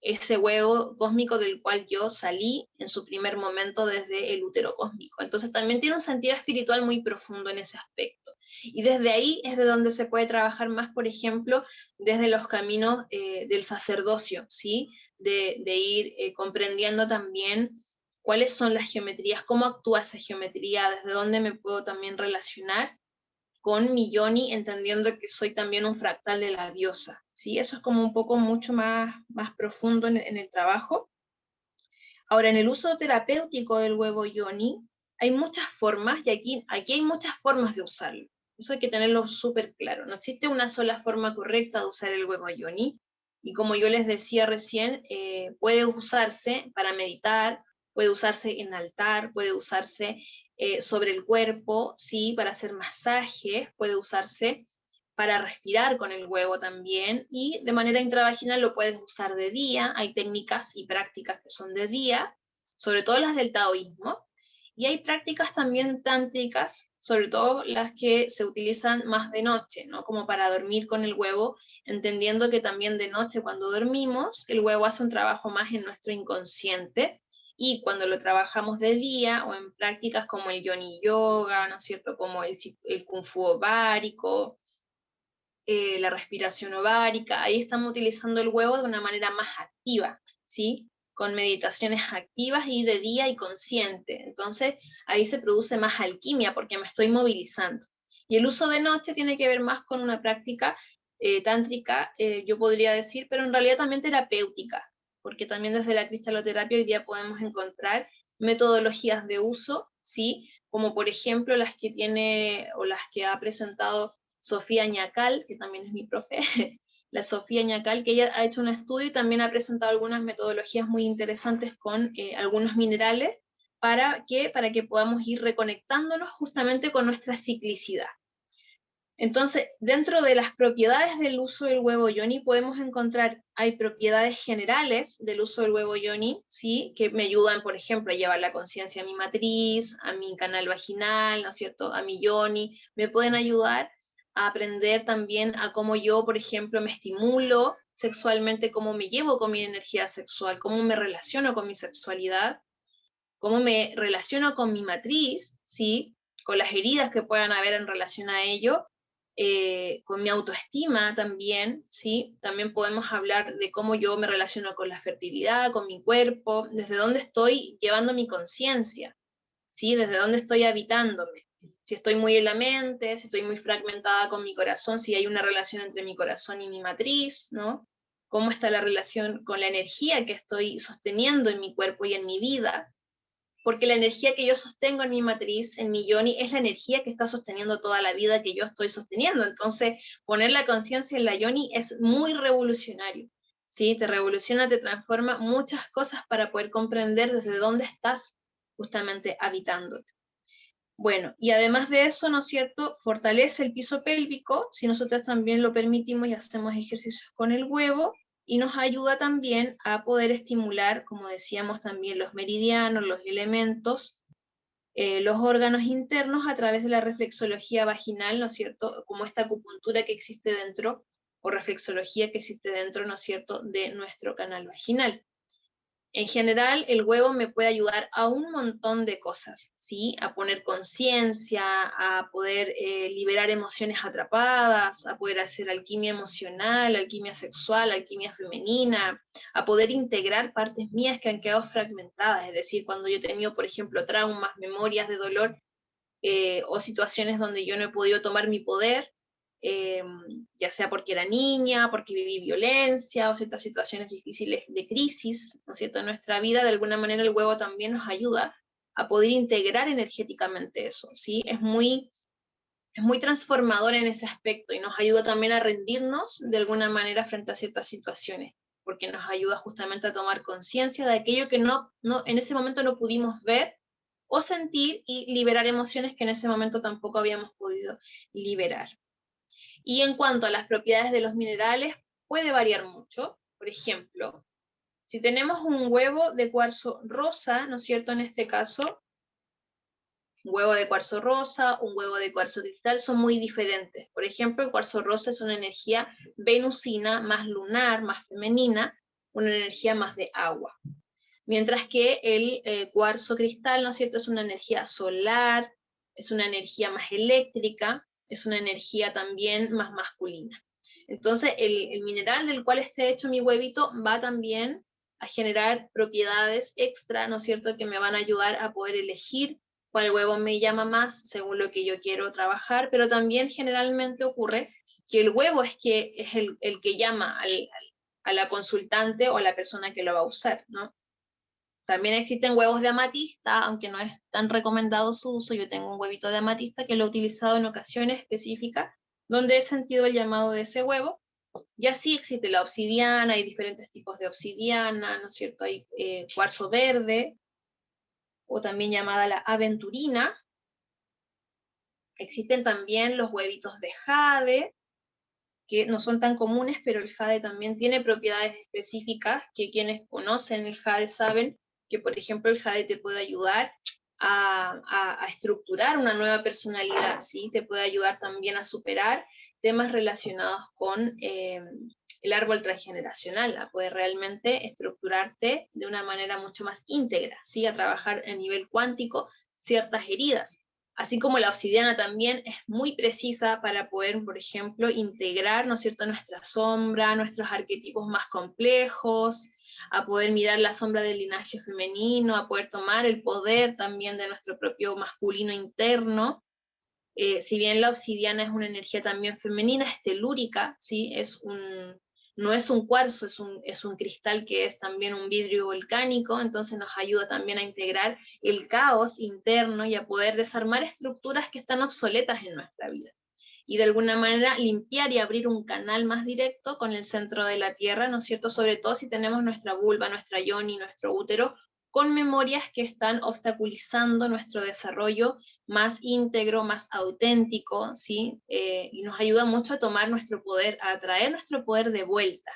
ese huevo cósmico del cual yo salí en su primer momento desde el útero cósmico. Entonces también tiene un sentido espiritual muy profundo en ese aspecto. Y desde ahí es de donde se puede trabajar más, por ejemplo, desde los caminos del sacerdocio, ¿sí? De ir comprendiendo también cuáles son las geometrías, cómo actúa esa geometría, desde dónde me puedo también relacionar con mi yoni, entendiendo que soy también un fractal de la diosa, ¿sí? Eso es como un poco mucho más profundo en el trabajo. Ahora, en el uso terapéutico del huevo yoni, hay muchas formas, y aquí hay muchas formas de usarlo. Eso hay que tenerlo súper claro. No existe una sola forma correcta de usar el huevo yoni, y como yo les decía recién, puede usarse para meditar, puede usarse en altar, puede usarse sobre el cuerpo, ¿sí? Para hacer masajes, puede usarse para respirar con el huevo también, y de manera intravaginal lo puedes usar de día, hay técnicas y prácticas que son de día, sobre todo las del taoísmo, y hay prácticas también tántricas, sobre todo las que se utilizan más de noche, ¿no? Como para dormir con el huevo, entendiendo que también de noche cuando dormimos, el huevo hace un trabajo más en nuestro inconsciente, Y cuando lo trabajamos de día o en prácticas como el Yoni Yoga, ¿no es cierto? Como el Kung Fu ovárico, la respiración ovárica, ahí estamos utilizando el huevo de una manera más activa, ¿sí? Con meditaciones activas y de día y consciente. Entonces, ahí se produce más alquimia porque me estoy movilizando. Y el uso de noche tiene que ver más con una práctica tántrica, yo podría decir, pero en realidad también terapéutica, porque también desde la cristaloterapia hoy día podemos encontrar metodologías de uso, ¿sí? Como por ejemplo las que tiene o las que ha presentado Sofía Ñacal, que también es mi profe, la Sofía Ñacal, que ella ha hecho un estudio y también ha presentado algunas metodologías muy interesantes con algunos minerales para que podamos ir reconectándonos justamente con nuestra ciclicidad. Entonces, dentro de las propiedades del uso del huevo yoni podemos encontrar, hay propiedades generales del uso del huevo yoni, ¿sí? Que me ayudan, por ejemplo, a llevar la conciencia a mi matriz, a mi canal vaginal, ¿no es cierto?, a mi yoni, me pueden ayudar a aprender también a cómo yo, por ejemplo, me estimulo sexualmente, cómo me llevo con mi energía sexual, cómo me relaciono con mi sexualidad, cómo me relaciono con mi matriz, ¿sí? Con las heridas que puedan haber en relación a ello, con mi autoestima también, ¿sí? También podemos hablar de cómo yo me relaciono con la fertilidad, con mi cuerpo, desde dónde estoy llevando mi conciencia, ¿sí? Desde dónde estoy habitándome. Si estoy muy en la mente, si estoy muy fragmentada con mi corazón, si hay una relación entre mi corazón y mi matriz, ¿no? Cómo está la relación con la energía que estoy sosteniendo en mi cuerpo y en mi vida, porque la energía que yo sostengo en mi matriz, en mi yoni, es la energía que está sosteniendo toda la vida que yo estoy sosteniendo. Entonces, poner la conciencia en la yoni es muy revolucionario, ¿sí? Te revoluciona, te transforma muchas cosas para poder comprender desde dónde estás justamente habitándote. Bueno, y además de eso, ¿no es cierto?, fortalece el piso pélvico, si nosotros también lo permitimos y hacemos ejercicios con el huevo, y nos ayuda también a poder estimular, como decíamos también, los meridianos, los elementos, los órganos internos a través de la reflexología vaginal, ¿no es cierto?, como esta acupuntura que existe dentro, o reflexología que existe dentro, ¿no es cierto?, de nuestro canal vaginal. En general, el huevo me puede ayudar a un montón de cosas, ¿sí? A poner conciencia, a poder liberar emociones atrapadas, a poder hacer alquimia emocional, alquimia sexual, alquimia femenina, a poder integrar partes mías que han quedado fragmentadas. Es decir, cuando yo he tenido, por ejemplo, traumas, memorias de dolor o situaciones donde yo no he podido tomar mi poder, eh, ya sea porque era niña, porque viví violencia o ciertas situaciones difíciles de crisis, ¿no es cierto?, en nuestra vida, de alguna manera el huevo también nos ayuda a poder integrar energéticamente eso, ¿sí? Es muy transformador en ese aspecto y nos ayuda también a rendirnos de alguna manera frente a ciertas situaciones, porque nos ayuda justamente a tomar conciencia de aquello que en ese momento no pudimos ver o sentir y liberar emociones que en ese momento tampoco habíamos podido liberar. Y en cuanto a las propiedades de los minerales, puede variar mucho. Por ejemplo, si tenemos un huevo de cuarzo rosa, ¿no es cierto?, en este caso, un huevo de cuarzo rosa, un huevo de cuarzo cristal, son muy diferentes. Por ejemplo, el cuarzo rosa es una energía venusina, más lunar, más femenina, una energía más de agua. Mientras que el cuarzo cristal, ¿no es cierto?, es una energía solar, es una energía más eléctrica, es una energía también más masculina. Entonces, el mineral del cual esté hecho mi huevito va también a generar propiedades extra, ¿no es cierto?, que me van a ayudar a poder elegir cuál huevo me llama más según lo que yo quiero trabajar, pero también generalmente ocurre que el huevo es el que llama a la consultante o a la persona que lo va a usar, ¿no? También existen huevos de amatista, aunque no es tan recomendado su uso. Yo tengo un huevito de amatista que lo he utilizado en ocasiones específicas, donde he sentido el llamado de ese huevo. Y así existe la obsidiana, hay diferentes tipos de obsidiana, ¿no es cierto? Hay cuarzo verde, o también llamada la aventurina. Existen también los huevitos de jade, que no son tan comunes, pero el jade también tiene propiedades específicas que quienes conocen el jade saben que, por ejemplo, el jade te puede ayudar a estructurar una nueva personalidad, ¿sí? Te puede ayudar también a superar temas relacionados con el árbol transgeneracional, a poder realmente estructurarte de una manera mucho más íntegra, ¿sí? A trabajar a nivel cuántico ciertas heridas. Así como la obsidiana también es muy precisa para poder, por ejemplo, integrar, ¿no es cierto?, nuestra sombra, nuestros arquetipos más complejos, a poder mirar la sombra del linaje femenino, a poder tomar el poder también de nuestro propio masculino interno. Si bien la obsidiana es una energía también femenina, es telúrica, ¿sí? No es un cuarzo, es un cristal que es también un vidrio volcánico, entonces nos ayuda también a integrar el caos interno y a poder desarmar estructuras que están obsoletas en nuestra vida. Y de alguna manera limpiar y abrir un canal más directo con el centro de la Tierra, ¿no es cierto? Sobre todo si tenemos nuestra vulva, nuestra yoni, nuestro útero, con memorias que están obstaculizando nuestro desarrollo más íntegro, más auténtico, ¿sí? Y nos ayuda mucho a tomar nuestro poder, a traer nuestro poder de vuelta.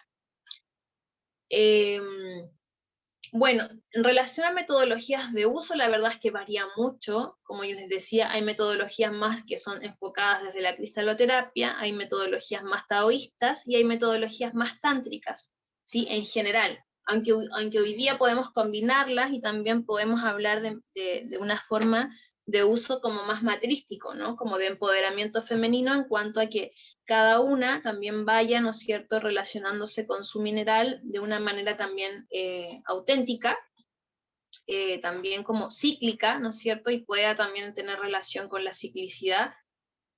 Bueno, en relación a metodologías de uso, la verdad es que varía mucho. Como yo les decía, hay metodologías más que son enfocadas desde la cristaloterapia, hay metodologías más taoístas y hay metodologías más tántricas, ¿sí? En general. Aunque hoy día podemos combinarlas y también podemos hablar de una forma de uso como más matrístico, ¿no? Como de empoderamiento femenino en cuanto a que cada una también vaya, ¿no es cierto?, relacionándose con su mineral de una manera también auténtica, también como cíclica, ¿no es cierto?, y pueda también tener relación con la ciclicidad,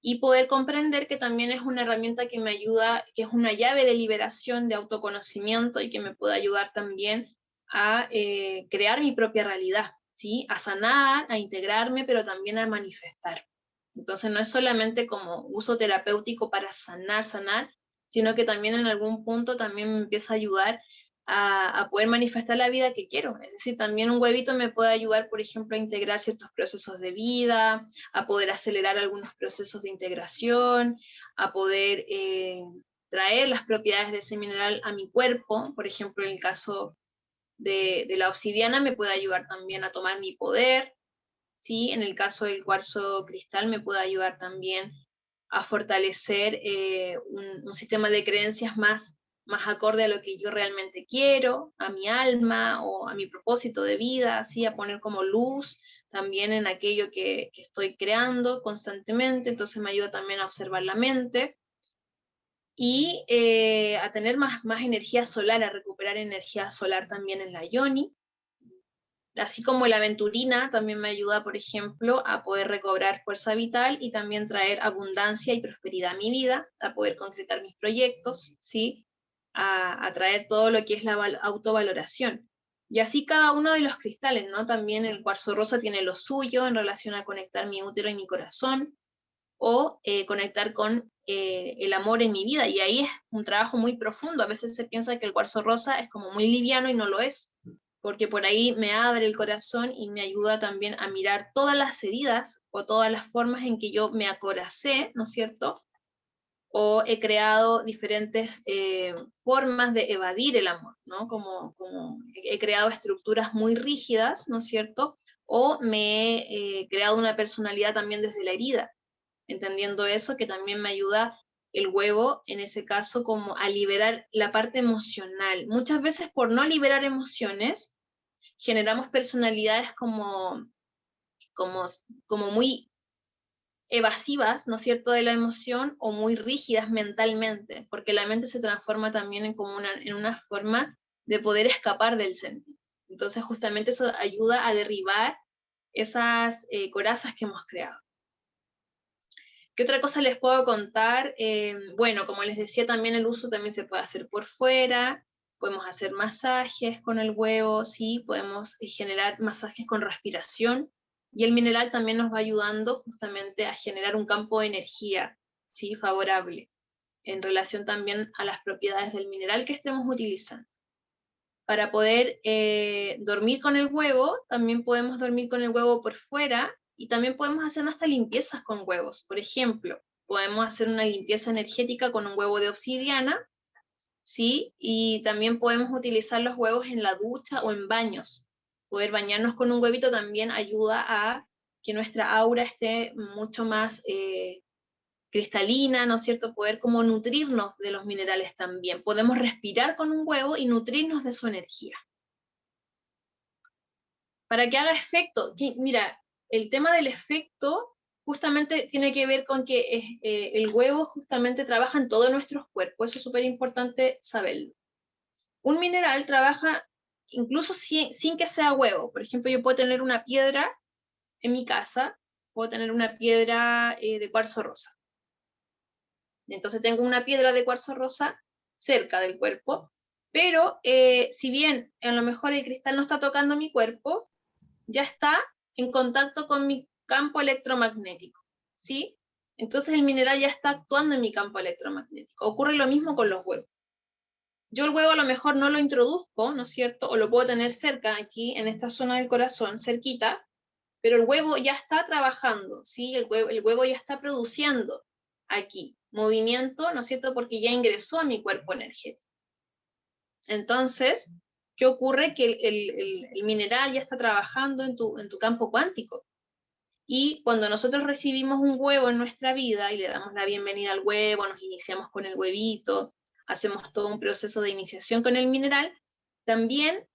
y poder comprender que también es una herramienta que me ayuda, que es una llave de liberación, de autoconocimiento, y que me puede ayudar también a crear mi propia realidad, ¿sí? A sanar, a integrarme, pero también a manifestar. Entonces no es solamente como uso terapéutico para sanar, sino que también en algún punto también me empieza a ayudar a poder manifestar la vida que quiero. Es decir, también un huevito me puede ayudar, por ejemplo, a integrar ciertos procesos de vida, a poder acelerar algunos procesos de integración, a poder traer las propiedades de ese mineral a mi cuerpo. Por ejemplo, en el caso de la obsidiana me puede ayudar también a tomar mi poder, ¿sí? En el caso del cuarzo cristal me puede ayudar también a fortalecer un sistema de creencias más acorde a lo que yo realmente quiero, a mi alma o a mi propósito de vida, así a poner como luz también en aquello que estoy creando constantemente, entonces me ayuda también a observar la mente y a tener más energía solar, a recuperar energía solar también en la yoni. Así como la aventurina también me ayuda, por ejemplo, a poder recobrar fuerza vital y también traer abundancia y prosperidad a mi vida, a poder concretar mis proyectos, ¿sí? A traer todo lo que es la autovaloración. Y así cada uno de los cristales, ¿no? También el cuarzo rosa tiene lo suyo en relación a conectar mi útero y mi corazón, o conectar con el amor en mi vida. Y ahí es un trabajo muy profundo. A veces se piensa que el cuarzo rosa es como muy liviano y no lo es, porque por ahí me abre el corazón y me ayuda también a mirar todas las heridas o todas las formas en que yo me acoracé, ¿no es cierto? O he creado diferentes formas de evadir el amor, ¿no? Como he creado estructuras muy rígidas, ¿no es cierto? O me he creado una personalidad también desde la herida, entendiendo eso, que también me ayuda el huevo, en ese caso, como a liberar la parte emocional. Muchas veces por no liberar emociones, generamos personalidades como, como muy evasivas, ¿no es cierto?, de la emoción, o muy rígidas mentalmente, porque la mente se transforma también en una forma de poder escapar del sentir. Entonces justamente eso ayuda a derribar esas corazas que hemos creado. ¿Qué otra cosa les puedo contar? Bueno, como les decía, también el uso también se puede hacer por fuera, podemos hacer masajes con el huevo, ¿sí? Podemos generar masajes con respiración, y el mineral también nos va ayudando justamente a generar un campo de energía, ¿sí? Favorable, en relación también a las propiedades del mineral que estemos utilizando. Para poder dormir con el huevo, también podemos dormir con el huevo por fuera, y también podemos hacer hasta limpiezas con huevos. Por ejemplo, podemos hacer una limpieza energética con un huevo de obsidiana, ¿sí? Y también podemos utilizar los huevos en la ducha o en baños. Poder bañarnos con un huevito también ayuda a que nuestra aura esté mucho más cristalina, ¿no es cierto? Poder como nutrirnos de los minerales también. Podemos respirar con un huevo y nutrirnos de su energía. Para que haga efecto, mira, el tema del efecto justamente tiene que ver con que el huevo justamente trabaja en todos nuestros cuerpos, eso es súper importante saberlo. Un mineral trabaja incluso sin que sea huevo. Por ejemplo, yo puedo tener una piedra en mi casa, puedo tener una piedra de cuarzo rosa. Entonces tengo una piedra de cuarzo rosa cerca del cuerpo, pero si bien a lo mejor el cristal no está tocando mi cuerpo, ya está en contacto con mi campo electromagnético, ¿sí? Entonces el mineral ya está actuando en mi campo electromagnético. Ocurre lo mismo con los huevos. Yo el huevo a lo mejor no lo introduzco, ¿no es cierto? O lo puedo tener cerca, aquí, en esta zona del corazón, cerquita, pero el huevo ya está trabajando, ¿sí? El huevo ya está produciendo aquí movimiento, ¿no es cierto? Porque ya ingresó a mi cuerpo energético. Entonces, ¿qué ocurre? Que el mineral ya está trabajando en tu campo cuántico. Y cuando nosotros recibimos un huevo en nuestra vida y le damos la bienvenida al huevo, nos iniciamos con el huevito, hacemos todo un proceso de iniciación con el mineral, también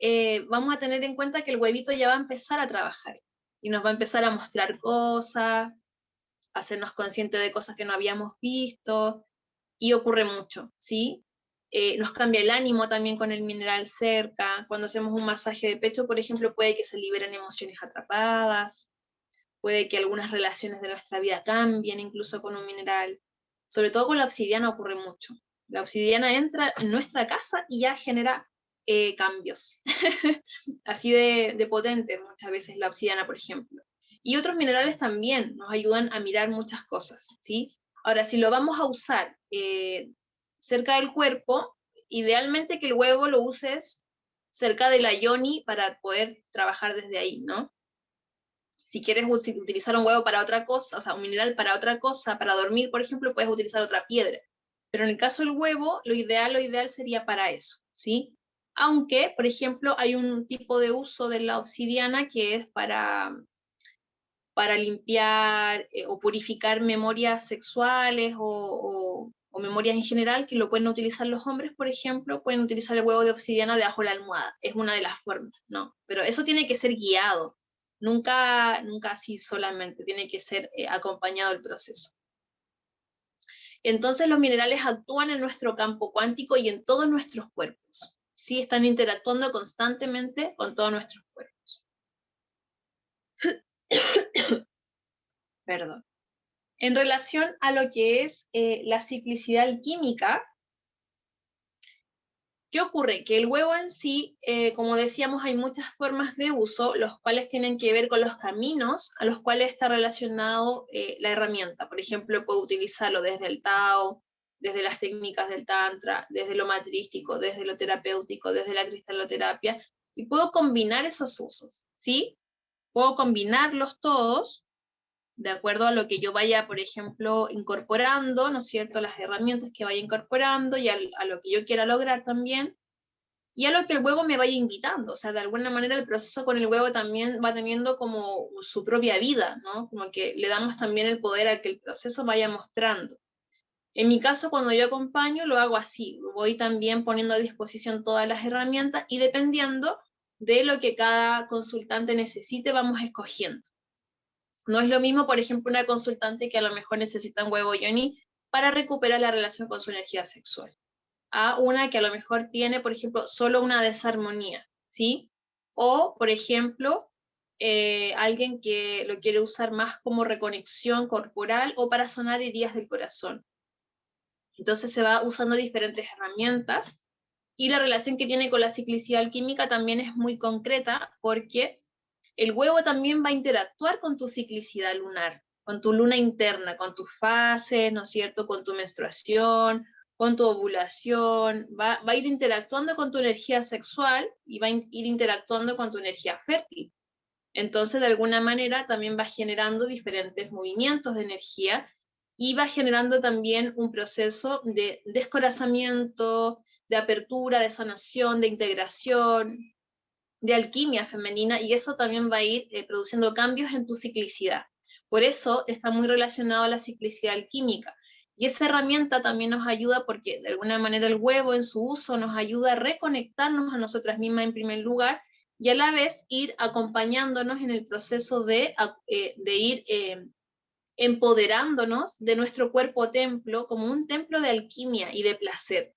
vamos a tener en cuenta que el huevito ya va a empezar a trabajar y nos va a empezar a mostrar cosas, hacernos conscientes de cosas que no habíamos visto, y ocurre mucho, ¿sí? Nos cambia el ánimo también con el mineral cerca. Cuando hacemos un masaje de pecho, por ejemplo, puede que se liberen emociones atrapadas, puede que algunas relaciones de nuestra vida cambien incluso con un mineral. Sobre todo con la obsidiana ocurre mucho. La obsidiana entra en nuestra casa y ya genera cambios. Así de potente muchas veces la obsidiana, por ejemplo. Y otros minerales también nos ayudan a mirar muchas cosas, ¿sí? Ahora, si lo vamos a usar cerca del cuerpo, idealmente que el huevo lo uses cerca de la yoni para poder trabajar desde ahí, ¿no? Si quieres utilizar un huevo para otra cosa, o sea, un mineral para otra cosa, para dormir, por ejemplo, puedes utilizar otra piedra. Pero en el caso del huevo, lo ideal sería para eso, ¿sí? Aunque, por ejemplo, hay un tipo de uso de la obsidiana que es para limpiar o purificar memorias sexuales o memorias en general, que lo pueden utilizar los hombres, por ejemplo, pueden utilizar el huevo de obsidiana debajo de la almohada. Es una de las formas, ¿no? Pero eso tiene que ser guiado, nunca así solamente, tiene que ser acompañado el proceso. Entonces los minerales actúan en nuestro campo cuántico y en todos nuestros cuerpos, ¿sí? Están interactuando constantemente con todos nuestros cuerpos. Perdón. En relación a lo que es la ciclicidad alquímica, ¿qué ocurre? Que el huevo en sí, como decíamos, hay muchas formas de uso, los cuales tienen que ver con los caminos a los cuales está relacionado la herramienta. Por ejemplo, puedo utilizarlo desde el Tao, desde las técnicas del Tantra, desde lo matrístico, desde lo terapéutico, desde la cristaloterapia, y puedo combinar esos usos, ¿sí? Puedo combinarlos todos de acuerdo a lo que yo vaya, por ejemplo, incorporando, ¿no es cierto?, las herramientas que vaya incorporando y a lo que yo quiera lograr también, y a lo que el huevo me vaya invitando. O sea, de alguna manera el proceso con el huevo también va teniendo como su propia vida, ¿no? Como que le damos también el poder al que el proceso vaya mostrando. En mi caso, cuando yo acompaño, lo hago así, voy también poniendo a disposición todas las herramientas y dependiendo de lo que cada consultante necesite, vamos escogiendo. No es lo mismo, por ejemplo, una consultante que a lo mejor necesita un huevo yoni para recuperar la relación con su energía sexual, a una que a lo mejor tiene, por ejemplo, solo una desarmonía, ¿sí? O, por ejemplo, alguien que lo quiere usar más como reconexión corporal o para sanar heridas del corazón. Entonces se va usando diferentes herramientas y la relación que tiene con la ciclicidad alquímica también es muy concreta porque el huevo también va a interactuar con tu ciclicidad lunar, con tu luna interna, con tus fases, ¿no es cierto?, con tu menstruación, con tu ovulación, va a ir interactuando con tu energía sexual y va a ir interactuando con tu energía fértil. Entonces, de alguna manera, también va generando diferentes movimientos de energía y va generando también un proceso de descorazamiento, de apertura, de sanación, de integración, de alquimia femenina, y eso también va a ir produciendo cambios en tu ciclicidad. Por eso está muy relacionado a la ciclicidad alquímica. Y esa herramienta también nos ayuda porque de alguna manera el huevo en su uso nos ayuda a reconectarnos a nosotras mismas en primer lugar y a la vez ir acompañándonos en el proceso de ir empoderándonos de nuestro cuerpo templo como un templo de alquimia y de placer,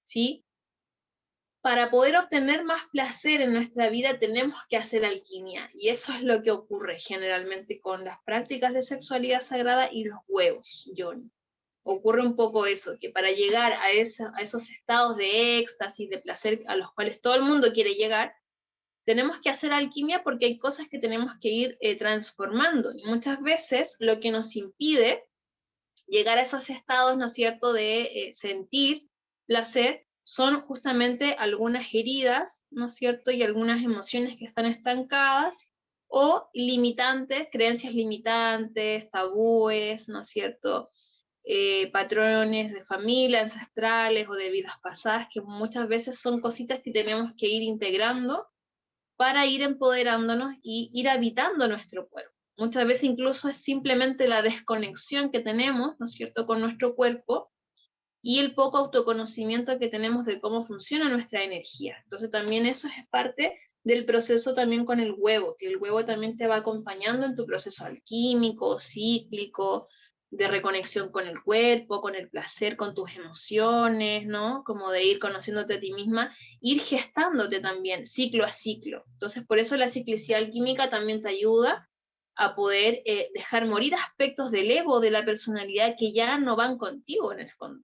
¿sí? Para poder obtener más placer en nuestra vida tenemos que hacer alquimia y eso es lo que ocurre generalmente con las prácticas de sexualidad sagrada y los huevos, Yoni. Ocurre un poco eso, que para llegar a esos estados de éxtasis, de placer a los cuales todo el mundo quiere llegar, tenemos que hacer alquimia porque hay cosas que tenemos que ir transformando y muchas veces lo que nos impide llegar a esos estados, ¿no es cierto?, de sentir placer, son justamente algunas heridas, ¿no es cierto?, y algunas emociones que están estancadas, o limitantes, creencias limitantes, tabúes, ¿no es cierto?, patrones de familia, ancestrales o de vidas pasadas, que muchas veces son cositas que tenemos que ir integrando para ir empoderándonos y ir habitando nuestro cuerpo. Muchas veces incluso es simplemente la desconexión que tenemos, ¿no es cierto?, con nuestro cuerpo y el poco autoconocimiento que tenemos de cómo funciona nuestra energía. Entonces también eso es parte del proceso también con el huevo, que el huevo también te va acompañando en tu proceso alquímico, cíclico, de reconexión con el cuerpo, con el placer, con tus emociones, ¿no? Como de ir conociéndote a ti misma, ir gestándote también, ciclo a ciclo. Entonces, por eso la ciclicidad alquímica también te ayuda a poder dejar morir aspectos del ego, de la personalidad que ya no van contigo en el fondo.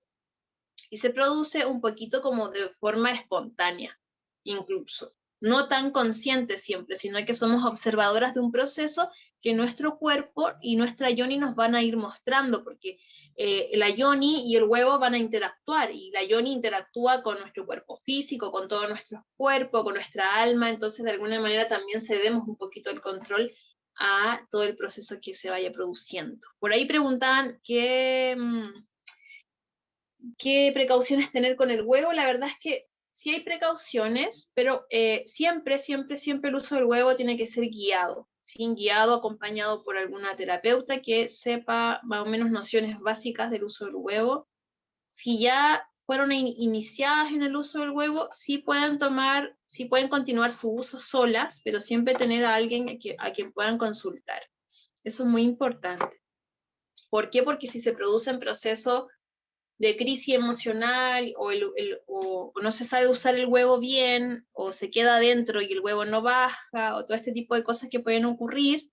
Y se produce un poquito como de forma espontánea, incluso. No tan consciente siempre, sino que somos observadoras de un proceso que nuestro cuerpo y nuestra yoni nos van a ir mostrando, porque la yoni y el huevo van a interactuar, y la yoni interactúa con nuestro cuerpo físico, con todo nuestro cuerpo, con nuestra alma, entonces de alguna manera también cedemos un poquito el control a todo el proceso que se vaya produciendo. Por ahí preguntaban qué precauciones tener con el huevo. La verdad es que sí hay precauciones, pero siempre, siempre, siempre el uso del huevo tiene que ser guiado, ¿sí? Guiado, acompañado por alguna terapeuta que sepa más o menos nociones básicas del uso del huevo. Si ya fueron iniciadas en el uso del huevo, sí pueden continuar su uso solas, pero siempre tener a alguien a quien puedan consultar. Eso es muy importante. ¿Por qué? Porque si se producen procesos de crisis emocional o no se sabe usar el huevo bien, o se queda adentro y el huevo no baja, o todo este tipo de cosas que pueden ocurrir,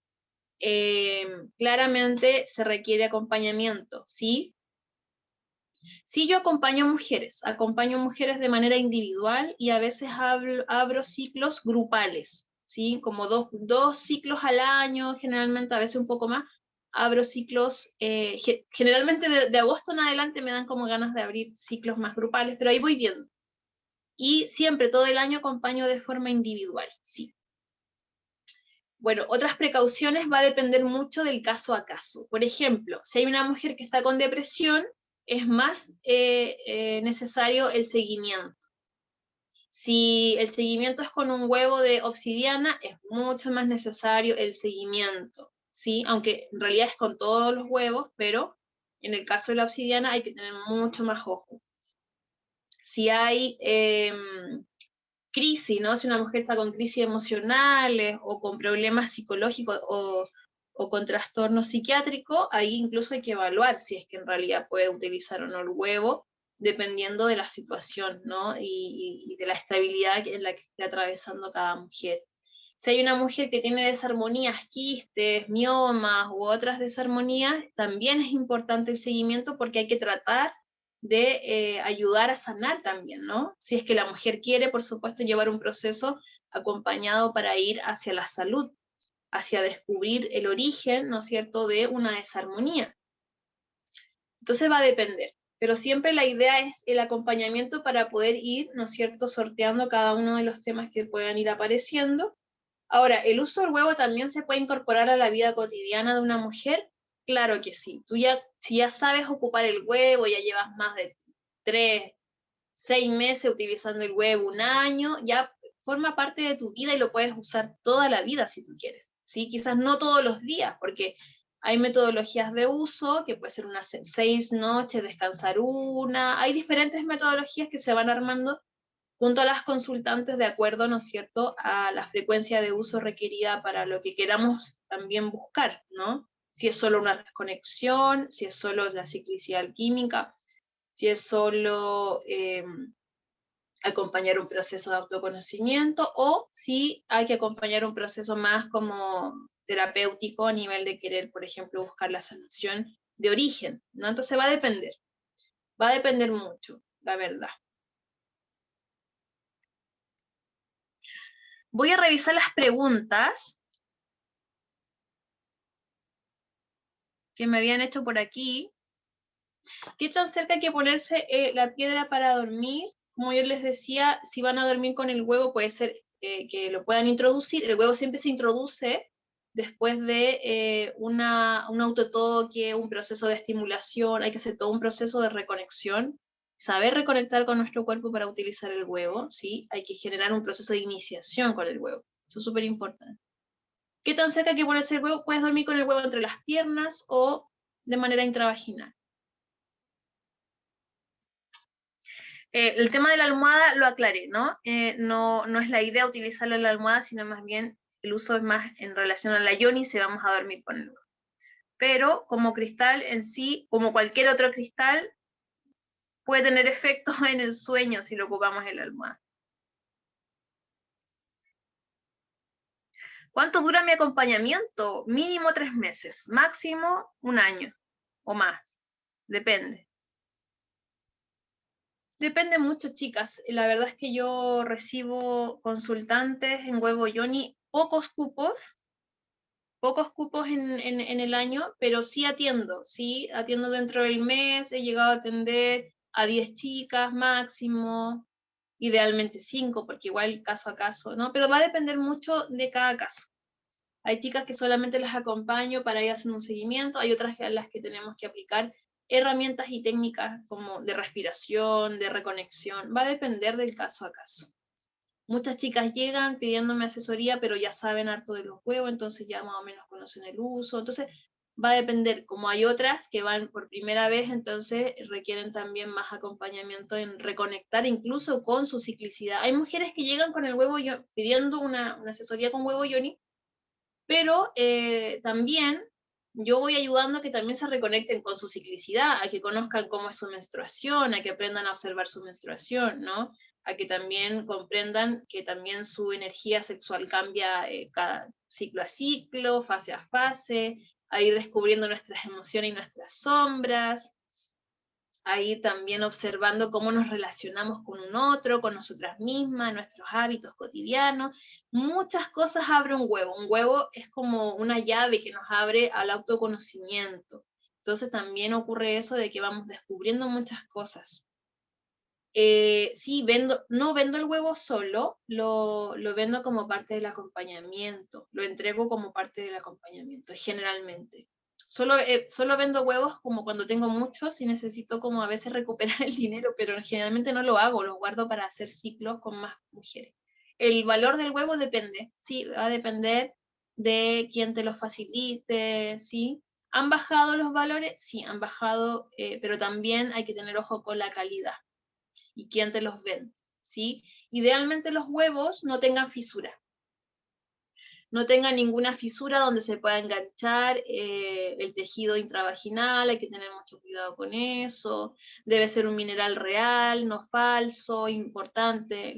claramente se requiere acompañamiento, ¿sí? Sí, yo acompaño mujeres de manera individual y a veces abro ciclos grupales, ¿sí? Como dos ciclos al año, generalmente, a veces un poco más, abro ciclos, generalmente de agosto en adelante me dan como ganas de abrir ciclos más grupales, pero ahí voy viendo. Y siempre, todo el año acompaño de forma individual, sí. Bueno, otras precauciones va a depender mucho del caso a caso. Por ejemplo, si hay una mujer que está con depresión, es más necesario el seguimiento. Si el seguimiento es con un huevo de obsidiana, es mucho más necesario el seguimiento, ¿sí? Aunque en realidad es con todos los huevos, pero en el caso de la obsidiana hay que tener mucho más ojo. Si hay crisis, ¿no? Si una mujer está con crisis emocionales o con problemas psicológicos o con trastorno psiquiátrico, ahí incluso hay que evaluar si es que en realidad puede utilizar o no el huevo, dependiendo de la situación, ¿no? Y de la estabilidad en la que esté atravesando cada mujer. Si hay una mujer que tiene desarmonías, quistes, miomas u otras desarmonías, también es importante el seguimiento porque hay que tratar de ayudar a sanar también, ¿no? Si es que la mujer quiere, por supuesto, llevar un proceso acompañado para ir hacia la salud, hacia descubrir el origen, ¿no es cierto?, de una desarmonía. Entonces va a depender, pero siempre la idea es el acompañamiento para poder ir, ¿no es cierto?, sorteando cada uno de los temas que puedan ir apareciendo. Ahora, ¿el uso del huevo también se puede incorporar a la vida cotidiana de una mujer? Claro que sí. Si ya sabes ocupar el huevo, ya llevas más de 3, 6 meses utilizando el huevo, un año, ya forma parte de tu vida y lo puedes usar toda la vida si tú quieres. ¿Sí? Quizás no todos los días, porque Hay metodologías de uso, que puede ser unas 6 noches, descansar una. Hay diferentes metodologías que se van armando junto a las consultantes de acuerdo, ¿no es cierto?, a la frecuencia de uso requerida para lo que queramos también buscar, ¿no? Si es solo una desconexión, si es solo la ciclicidad alquímica, si es solo acompañar un proceso de autoconocimiento o si hay que acompañar un proceso más como terapéutico a nivel de querer, por ejemplo, buscar la sanación de origen, ¿no? Entonces va a depender mucho, la verdad. Voy a revisar las preguntas que me habían hecho por aquí. ¿Qué tan cerca hay que ponerse la piedra para dormir? Como yo les decía, si van a dormir con el huevo, puede ser que lo puedan introducir. El huevo siempre se introduce después de un autotoque, un proceso de estimulación. Hay que hacer todo un proceso de reconexión. Saber reconectar con nuestro cuerpo para utilizar el huevo, ¿sí? Hay que generar un proceso de iniciación con el huevo. Eso es súper importante. ¿Qué tan cerca hay que ponerse el huevo? Puedes dormir con el huevo entre las piernas o de manera intravaginal. El tema de la almohada lo aclaré, ¿no? No es la idea utilizarlo en la almohada, sino más bien el uso es más en relación a la yoni si vamos a dormir con él. Pero como cristal en sí, como cualquier otro cristal, puede tener efectos en el sueño si lo ocupamos en la almohada. ¿Cuánto dura mi acompañamiento? Mínimo 3 meses, máximo 1 año o más, depende. Depende mucho, chicas. La verdad es que yo recibo consultantes en Huevo Yoni, pocos cupos en el año, pero sí atiendo dentro del mes, he llegado a atender a 10 chicas máximo, idealmente 5, porque igual caso a caso, ¿no? Pero va a depender mucho de cada caso. Hay chicas que solamente las acompaño para ir haciendo un seguimiento, hay otras a las que tenemos que aplicar herramientas y técnicas como de respiración, de reconexión, va a depender del caso a caso. Muchas chicas llegan pidiéndome asesoría, pero ya saben harto de los huevos, entonces ya más o menos conocen el uso. Entonces va a depender, como hay otras que van por primera vez, entonces requieren también más acompañamiento en reconectar incluso con su ciclicidad. Hay mujeres que llegan con el huevo pidiendo una asesoría con huevo yoni, pero también yo voy ayudando a que también se reconecten con su ciclicidad, a que conozcan cómo es su menstruación, a que aprendan a observar su menstruación, ¿no? A que también comprendan que también su energía sexual cambia cada ciclo a ciclo, fase a fase, a ir descubriendo nuestras emociones y nuestras sombras, a ir también observando cómo nos relacionamos con un otro, con nosotras mismas, nuestros hábitos cotidianos. Muchas cosas abre un huevo. Un huevo es como una llave que nos abre al autoconocimiento. Entonces también ocurre eso de que vamos descubriendo muchas cosas. Sí, no vendo el huevo solo, lo vendo como parte del acompañamiento, lo entrego como parte del acompañamiento, generalmente. Solo vendo huevos como cuando tengo muchos y necesito como a veces recuperar el dinero, pero generalmente no lo hago, los guardo para hacer ciclos con más mujeres. El valor del huevo depende, sí, va a depender de quién te lo facilite, sí. ¿Han bajado los valores? Sí, han bajado, pero también hay que tener ojo con la calidad y quién te los vende, ¿sí? Idealmente los huevos no tengan fisura, no tengan ninguna fisura donde se pueda enganchar el tejido intravaginal, hay que tener mucho cuidado con eso, debe ser un mineral real, no falso, importante,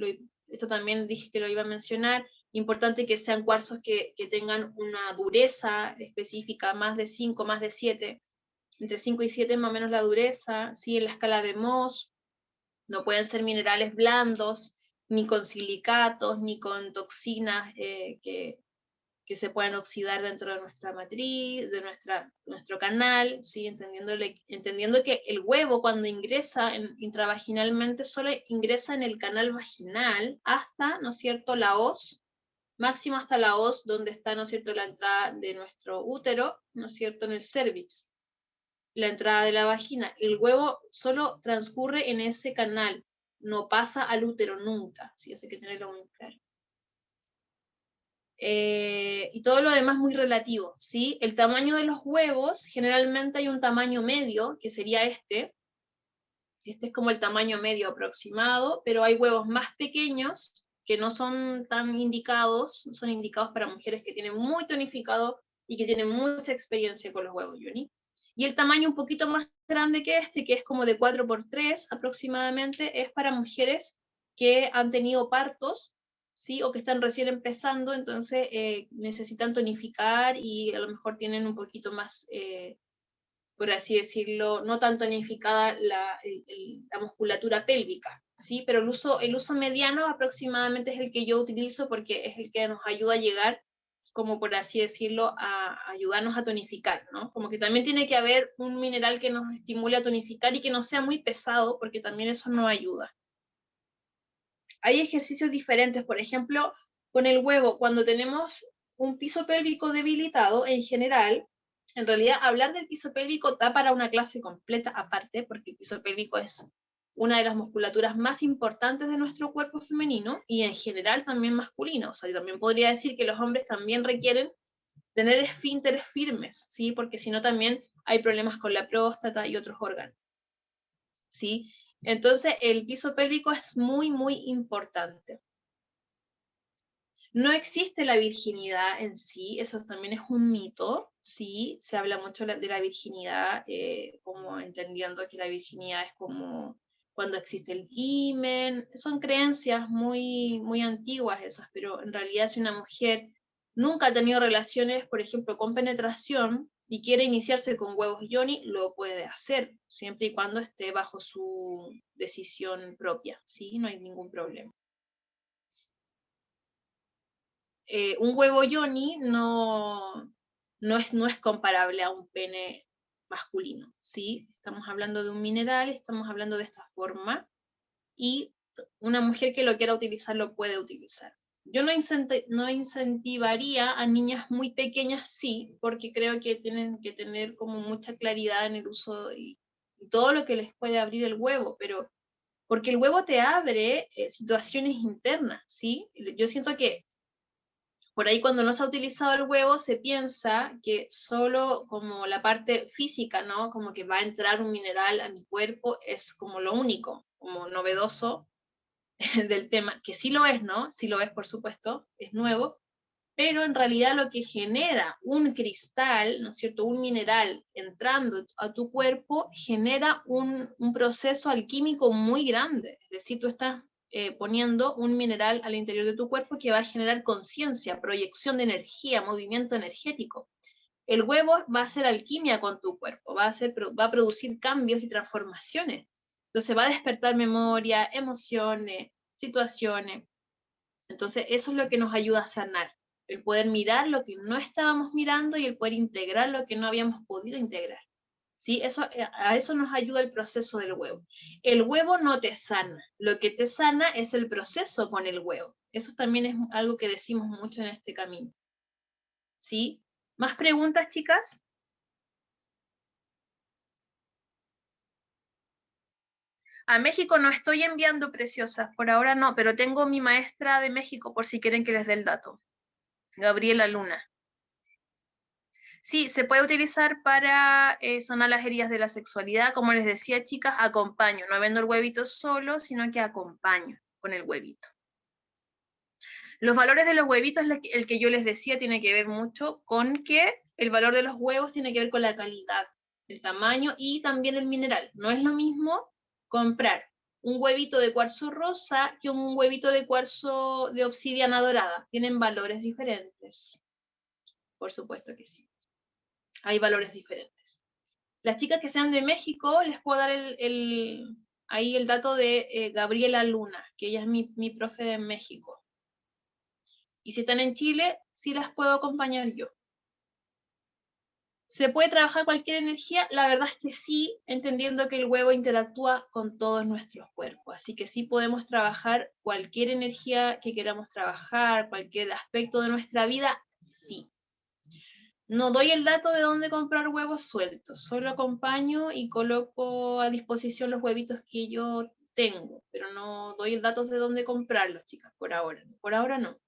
esto también dije que lo iba a mencionar, importante que sean cuarzos que tengan una dureza específica, más de 5, más de 7, entre 5 y 7 más o menos la dureza, ¿sí? En la escala de Mohs. No pueden ser minerales blandos, ni con silicatos, ni con toxinas que se puedan oxidar dentro de nuestra matriz, de nuestro canal, ¿sí? Entendiendo que el huevo cuando ingresa intravaginalmente solo ingresa en el canal vaginal hasta, ¿no es cierto?, la hoz, máximo hasta la hoz donde está, ¿no es cierto?, la entrada de nuestro útero, ¿no es cierto?, en el cérvix, la entrada de la vagina. El huevo solo transcurre en ese canal, no pasa al útero nunca, ¿sí? Eso hay que tenerlo muy claro. y todo lo demás muy relativo, ¿sí? El tamaño de los huevos, generalmente hay un tamaño medio, que sería este. Este es como el tamaño medio aproximado, pero hay huevos más pequeños que no son tan indicados, son indicados para mujeres que tienen muy tonificado y que tienen mucha experiencia con los huevos, Yoni. Y el tamaño un poquito más grande que este, que es como de 4x3 aproximadamente, es para mujeres que han tenido partos, ¿sí? O que están recién empezando, entonces necesitan tonificar y a lo mejor tienen un poquito más por así decirlo, no tan tonificada la musculatura pélvica, ¿sí? Pero el uso mediano aproximadamente es el que yo utilizo porque es el que nos ayuda a llegar, como por así decirlo, a ayudarnos a tonificar, ¿no? Como que también tiene que haber un mineral que nos estimule a tonificar y que no sea muy pesado, porque también eso nos ayuda. Hay ejercicios diferentes, por ejemplo, con el huevo, cuando tenemos un piso pélvico debilitado, en general, en realidad hablar del piso pélvico da para una clase completa aparte, porque el piso pélvico es una de las musculaturas más importantes de nuestro cuerpo femenino y en general también masculino. O sea, yo también podría decir que los hombres también requieren tener esfínteres firmes, ¿sí? Porque si no también hay problemas con la próstata y otros órganos, ¿sí? Entonces, el piso pélvico es muy, muy importante. No existe la virginidad en sí, eso también es un mito, sí, se habla mucho de la virginidad, como entendiendo que la virginidad es como cuando existe el himen, son creencias muy, muy antiguas esas, pero en realidad si una mujer nunca ha tenido relaciones, por ejemplo, con penetración, y quiere iniciarse con huevos yoni, lo puede hacer, siempre y cuando esté bajo su decisión propia, ¿sí? No hay ningún problema. Un huevo yoni no es comparable a un pene masculino, ¿sí? Estamos hablando de un mineral, estamos hablando de esta forma, y una mujer que lo quiera utilizar lo puede utilizar. Yo no incentivaría a niñas muy pequeñas, sí, porque creo que tienen que tener como mucha claridad en el uso y todo lo que les puede abrir el huevo, pero porque el huevo te abre situaciones internas, ¿sí? Yo siento que por ahí cuando no se ha utilizado el huevo se piensa que solo como la parte física, ¿no? Como que va a entrar un mineral a mi cuerpo es como lo único, como novedoso del tema, que sí lo es, ¿no? Sí lo es, por supuesto, es nuevo, pero en realidad lo que genera un cristal, ¿no es cierto? Un mineral entrando a tu cuerpo genera un proceso alquímico muy grande, es decir, tú estás poniendo un mineral al interior de tu cuerpo que va a generar conciencia, proyección de energía, movimiento energético. El huevo va a hacer alquimia con tu cuerpo, va a producir cambios y transformaciones. Entonces va a despertar memoria, emociones, situaciones. Entonces eso es lo que nos ayuda a sanar, el poder mirar lo que no estábamos mirando y el poder integrar lo que no habíamos podido integrar. ¿Sí? A eso nos ayuda el proceso del huevo. El huevo no te sana, lo que te sana es el proceso con el huevo. Eso también es algo que decimos mucho en este camino. ¿Sí? ¿Más preguntas, chicas? A México no estoy enviando preciosas, por ahora no, pero tengo mi maestra de México por si quieren que les dé el dato. Gabriela Luna. Sí, se puede utilizar para sanar las heridas de la sexualidad. Como les decía, chicas, acompaño. No vendo el huevito solo, sino que acompaño con el huevito. Los valores de los huevitos, el que yo les decía, tiene que ver mucho con que el valor de los huevos tiene que ver con la calidad, el tamaño y también el mineral. No es lo mismo comprar un huevito de cuarzo rosa que un huevito de cuarzo de obsidiana dorada. Tienen valores diferentes. Por supuesto que sí. Hay valores diferentes. Las chicas que sean de México, les puedo dar ahí el dato de Gabriela Luna, que ella es mi profe de México. Y si están en Chile, sí las puedo acompañar yo. ¿Se puede trabajar cualquier energía? La verdad es que sí, entendiendo que el huevo interactúa con todos nuestros cuerpos. Así que sí podemos trabajar cualquier energía que queramos trabajar, cualquier aspecto de nuestra vida, sí. No doy el dato de dónde comprar huevos sueltos, solo acompaño y coloco a disposición los huevitos que yo tengo, pero no doy el dato de dónde comprarlos, chicas, por ahora. Por ahora no.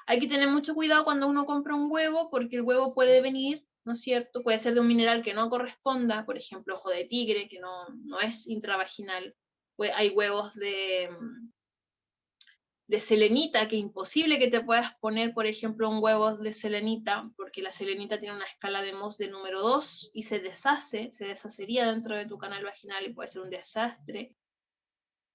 Hay que tener mucho cuidado cuando uno compra un huevo, porque el huevo puede venir, ¿no es cierto? Puede ser de un mineral que no corresponda, por ejemplo, ojo de tigre, que no es intravaginal. Hay huevos de selenita, que es imposible que te puedas poner, por ejemplo, un huevo de selenita, porque la selenita tiene una escala de Mohs de número 2 y se deshacería dentro de tu canal vaginal y puede ser un desastre.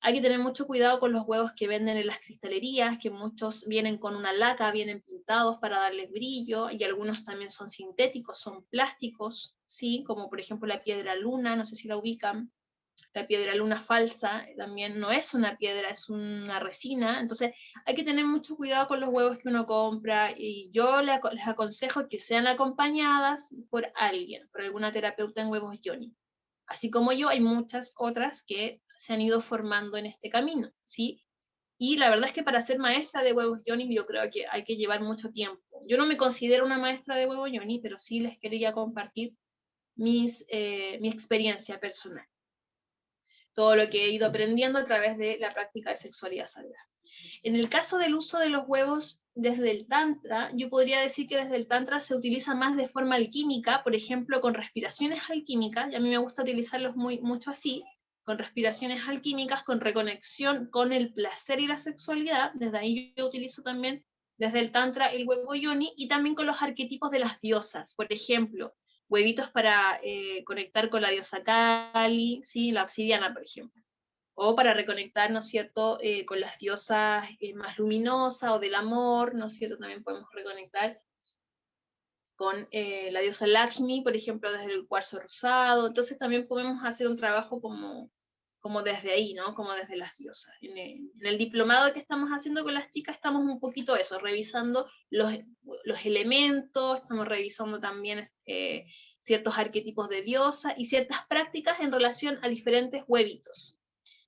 Hay que tener mucho cuidado con los huevos que venden en las cristalerías, que muchos vienen con una laca, vienen pintados para darles brillo, y algunos también son sintéticos, son plásticos, ¿sí? Como por ejemplo la piedra luna, no sé si la ubican. La piedra luna falsa también no es una piedra, es una resina. Entonces hay que tener mucho cuidado con los huevos que uno compra, y yo les aconsejo que sean acompañadas por alguien, por alguna terapeuta en huevos Yoni. Así como yo, hay muchas otras que se han ido formando en este camino, ¿sí? Y la verdad es que para ser maestra de huevos Yoni yo creo que hay que llevar mucho tiempo. Yo no me considero una maestra de huevos Yoni, pero sí les quería compartir mi experiencia personal, todo lo que he ido aprendiendo a través de la práctica de sexualidad sagrada. En el caso del uso de los huevos desde el Tantra, yo podría decir que desde el Tantra se utiliza más de forma alquímica, por ejemplo, con respiraciones alquímicas, y a mí me gusta utilizarlos mucho así, con respiraciones alquímicas, con reconexión con el placer y la sexualidad. Desde ahí yo utilizo también desde el Tantra el huevo yoni, y también con los arquetipos de las diosas, por ejemplo, huevitos para conectar con la diosa Kali, ¿sí? La obsidiana, por ejemplo, o para reconectar, ¿no es cierto?, con las diosas más luminosas o del amor, ¿no es cierto?, también podemos reconectar con la diosa Lakshmi, por ejemplo, desde el cuarzo rosado. Entonces también podemos hacer un trabajo como desde ahí, ¿no?, como desde las diosas. En el diplomado que estamos haciendo con las chicas estamos un poquito eso, revisando los elementos, estamos revisando también ciertos arquetipos de diosa y ciertas prácticas en relación a diferentes huevitos,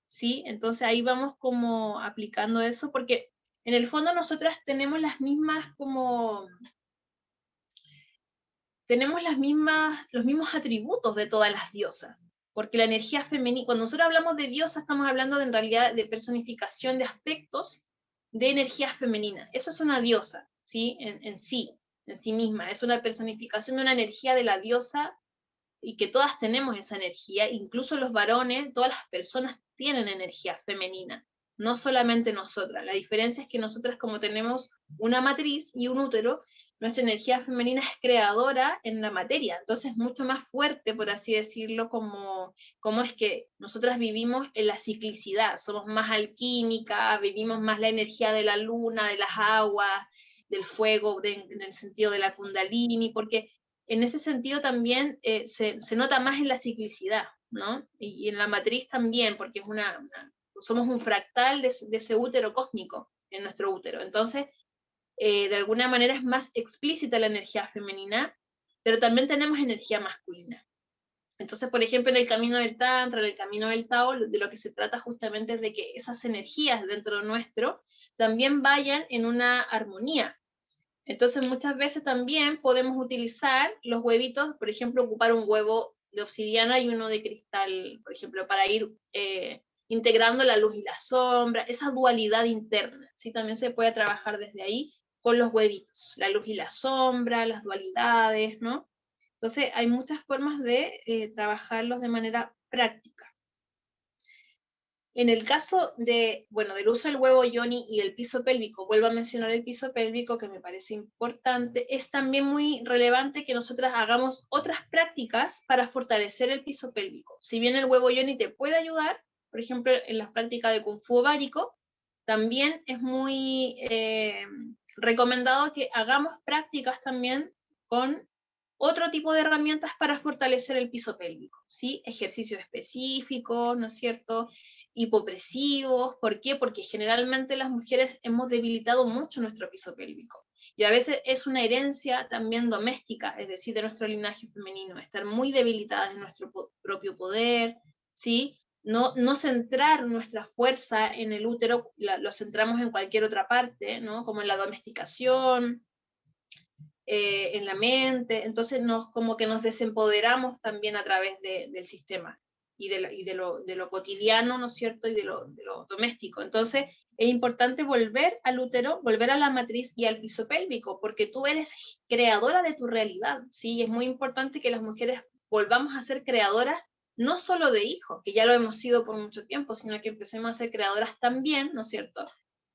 ¿sí? Entonces ahí vamos como aplicando eso, porque en el fondo nosotras tenemos los mismos atributos de todas las diosas, porque la energía femenina, cuando nosotros hablamos de diosa, estamos hablando en realidad de personificación de aspectos de energía femenina. Eso es una diosa, ¿sí? En sí misma, es una personificación de una energía de la diosa, y que todas tenemos esa energía, incluso los varones, todas las personas tienen energía femenina, no solamente nosotras. La diferencia es que nosotras, como tenemos una matriz y un útero, nuestra energía femenina es creadora en la materia, entonces es mucho más fuerte, por así decirlo, como es que nosotras vivimos en la ciclicidad, somos más alquímicas, vivimos más la energía de la luna, de las aguas, del fuego, en el sentido de la kundalini, porque en ese sentido también se nota más en la ciclicidad, ¿no? Y en la matriz también, porque somos un fractal de ese útero cósmico en nuestro útero. Entonces, de alguna manera es más explícita la energía femenina, pero también tenemos energía masculina. Entonces, por ejemplo, en el camino del Tantra, en el camino del Tao, de lo que se trata justamente es de que esas energías dentro nuestro también vayan en una armonía. Entonces muchas veces también podemos utilizar los huevitos, por ejemplo, ocupar un huevo de obsidiana y uno de cristal, por ejemplo, para ir integrando la luz y la sombra, esa dualidad interna, ¿sí? También se puede trabajar desde ahí con los huevitos, la luz y la sombra, las dualidades, ¿no? Entonces hay muchas formas de trabajarlos de manera práctica. En el caso del uso del huevo yoni y el piso pélvico, vuelvo a mencionar el piso pélvico, que me parece importante, es también muy relevante que nosotras hagamos otras prácticas para fortalecer el piso pélvico. Si bien el huevo yoni te puede ayudar, por ejemplo, en las prácticas de Kung Fu ovárico, también es muy recomendado que hagamos prácticas también con otro tipo de herramientas para fortalecer el piso pélvico, ¿sí? Ejercicios específicos, ¿no es cierto?, hipopresivos. ¿Por qué? Porque generalmente las mujeres hemos debilitado mucho nuestro piso pélvico, y a veces es una herencia también doméstica, es decir, de nuestro linaje femenino, estar muy debilitadas en nuestro propio poder, ¿sí? No centrar nuestra fuerza en el útero, lo centramos en cualquier otra parte, ¿no? Como en la domesticación, en la mente. Entonces como que nos desempoderamos también a través del sistema. y de lo cotidiano, ¿no es cierto?, y de lo doméstico. Entonces, es importante volver al útero, volver a la matriz y al piso pélvico, porque tú eres creadora de tu realidad, ¿sí? Es muy importante que las mujeres volvamos a ser creadoras no solo de hijos, que ya lo hemos sido por mucho tiempo, sino que empecemos a ser creadoras también, ¿no es cierto?,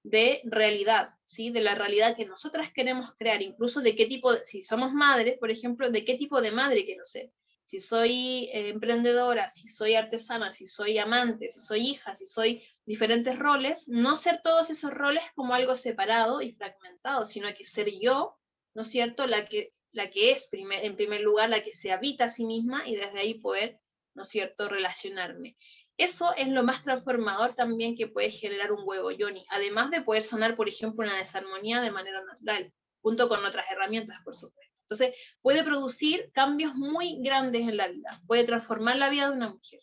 de realidad, ¿sí? De la realidad que nosotras queremos crear, incluso de qué tipo, si somos madres, por ejemplo, de qué tipo de madre quiero ser. Si soy emprendedora, si soy artesana, si soy amante, si soy hija, si soy diferentes roles, no ser todos esos roles como algo separado y fragmentado, sino que ser yo, ¿no es cierto?, la que es en primer lugar, la que se habita a sí misma y desde ahí poder, ¿no es cierto?, relacionarme. Eso es lo más transformador también que puede generar un huevo yoni, además de poder sanar, por ejemplo, una desarmonía de manera natural, junto con otras herramientas, por supuesto. Entonces, puede producir cambios muy grandes en la vida, puede transformar la vida de una mujer.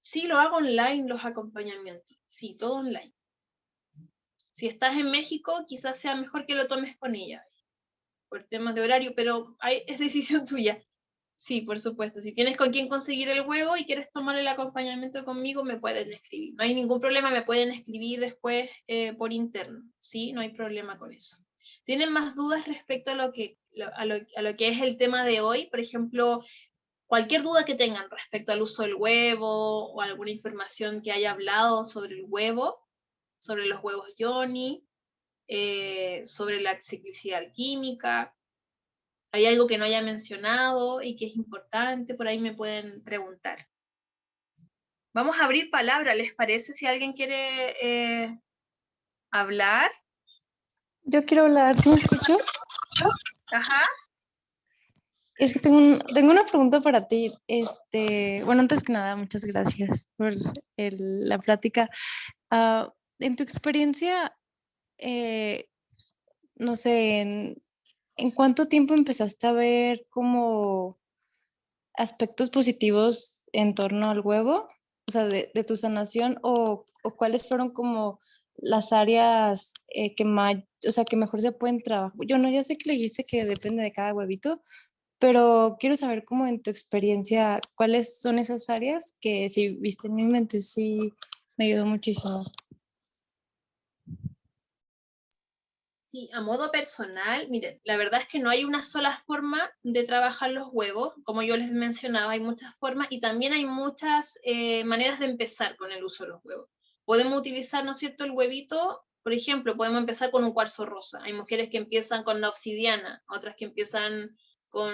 Sí, lo hago online, los acompañamientos, sí, todo online. Si estás en México, quizás sea mejor que lo tomes con ella, por temas de horario, pero es decisión tuya. Sí, por supuesto. Si tienes con quién conseguir el huevo y quieres tomar el acompañamiento conmigo, me pueden escribir. No hay ningún problema, me pueden escribir después por interno, ¿sí? No hay problema con eso. ¿Tienen más dudas respecto a a lo que es el tema de hoy? Por ejemplo, cualquier duda que tengan respecto al uso del huevo o alguna información que haya hablado sobre el huevo, sobre los huevos yoni, sobre la ciclicidad alquímica, hay algo que no haya mencionado y que es importante, por ahí me pueden preguntar. Vamos a abrir palabra, ¿les parece? Si alguien quiere hablar. Yo quiero hablar, ¿sí me escucho? Ajá. Es que tengo una pregunta para ti. Bueno, antes que nada, muchas gracias por la plática. En tu experiencia, eh, no sé, ¿en cuánto tiempo empezaste a ver como aspectos positivos en torno al huevo? O sea, de tu sanación, o cuáles fueron como las áreas que más, o sea, que mejor se pueden trabajar. Yo no, ya sé que le dijiste que depende de cada huevito, pero quiero saber cómo en tu experiencia, cuáles son esas áreas que si viste en mi mente, sí me ayudó muchísimo. Sí, a modo personal, miren, la verdad es que no hay una sola forma de trabajar los huevos, como yo les mencionaba, hay muchas formas y también hay muchas maneras de empezar con el uso de los huevos. Podemos utilizar, ¿no es cierto?, el huevito, por ejemplo, podemos empezar con un cuarzo rosa. Hay mujeres que empiezan con la obsidiana, otras que empiezan con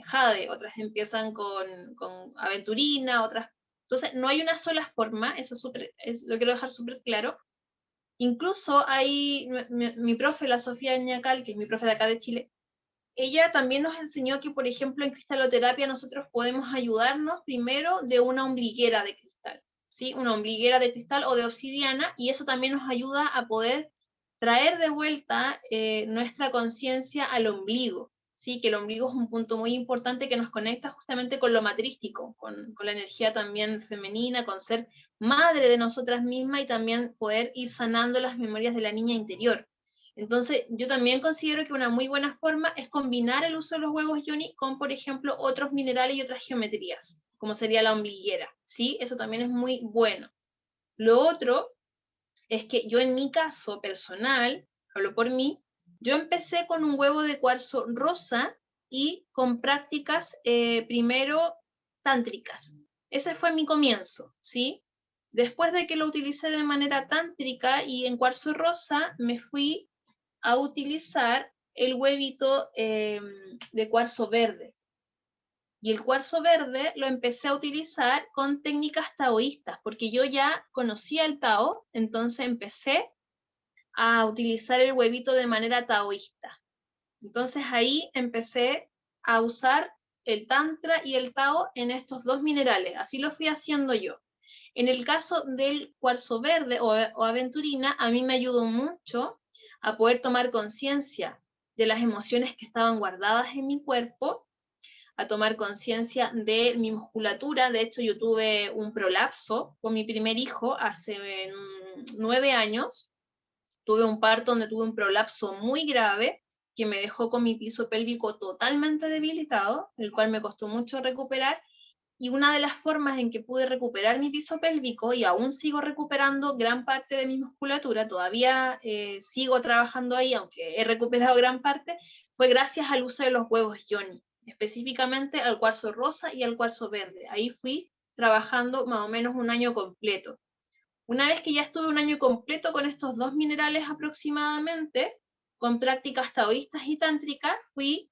jade, otras empiezan con aventurina, otras... Entonces, no hay una sola forma, eso lo quiero dejar súper claro. Incluso hay mi profe, la Sofía Ñacal, que es mi profe de acá de Chile, ella también nos enseñó que, por ejemplo, en cristaloterapia nosotros podemos ayudarnos primero de una ombliguera de cristal, ¿sí? Una ombliguera de cristal o de obsidiana, y eso también nos ayuda a poder traer de vuelta nuestra conciencia al ombligo, ¿sí? Que el ombligo es un punto muy importante que nos conecta justamente con lo matrístico, con la energía también femenina, con ser madre de nosotras mismas y también poder ir sanando las memorias de la niña interior. Entonces, yo también considero que una muy buena forma es combinar el uso de los huevos yoni con, por ejemplo, otros minerales y otras geometrías, como sería la ombliguera, ¿sí? Eso también es muy bueno. Lo otro es que yo en mi caso personal, hablo por mí, yo empecé con un huevo de cuarzo rosa y con prácticas primero tántricas. Ese fue mi comienzo, ¿sí? Después de que lo utilicé de manera tántrica y en cuarzo rosa, me fui a utilizar el huevito de cuarzo verde. Y el cuarzo verde lo empecé a utilizar con técnicas taoístas, porque yo ya conocía el Tao, entonces empecé a utilizar el huevito de manera taoísta. Entonces ahí empecé a usar el Tantra y el Tao en estos dos minerales, así lo fui haciendo yo. En el caso del cuarzo verde o aventurina, a mí me ayudó mucho a poder tomar conciencia de las emociones que estaban guardadas en mi cuerpo, a tomar conciencia de mi musculatura. De hecho, yo tuve un prolapso con mi primer hijo hace 9 años. Tuve un parto donde tuve un prolapso muy grave, que me dejó con mi piso pélvico totalmente debilitado, el cual me costó mucho recuperar, y una de las formas en que pude recuperar mi piso pélvico, y aún sigo recuperando gran parte de mi musculatura, todavía sigo trabajando ahí, aunque he recuperado gran parte, fue gracias al uso de los huevos Yoni, específicamente al cuarzo rosa y al cuarzo verde. Ahí fui trabajando más o menos un año completo. Una vez que ya estuve un año completo con estos dos minerales aproximadamente, con prácticas taoístas y tántricas, fui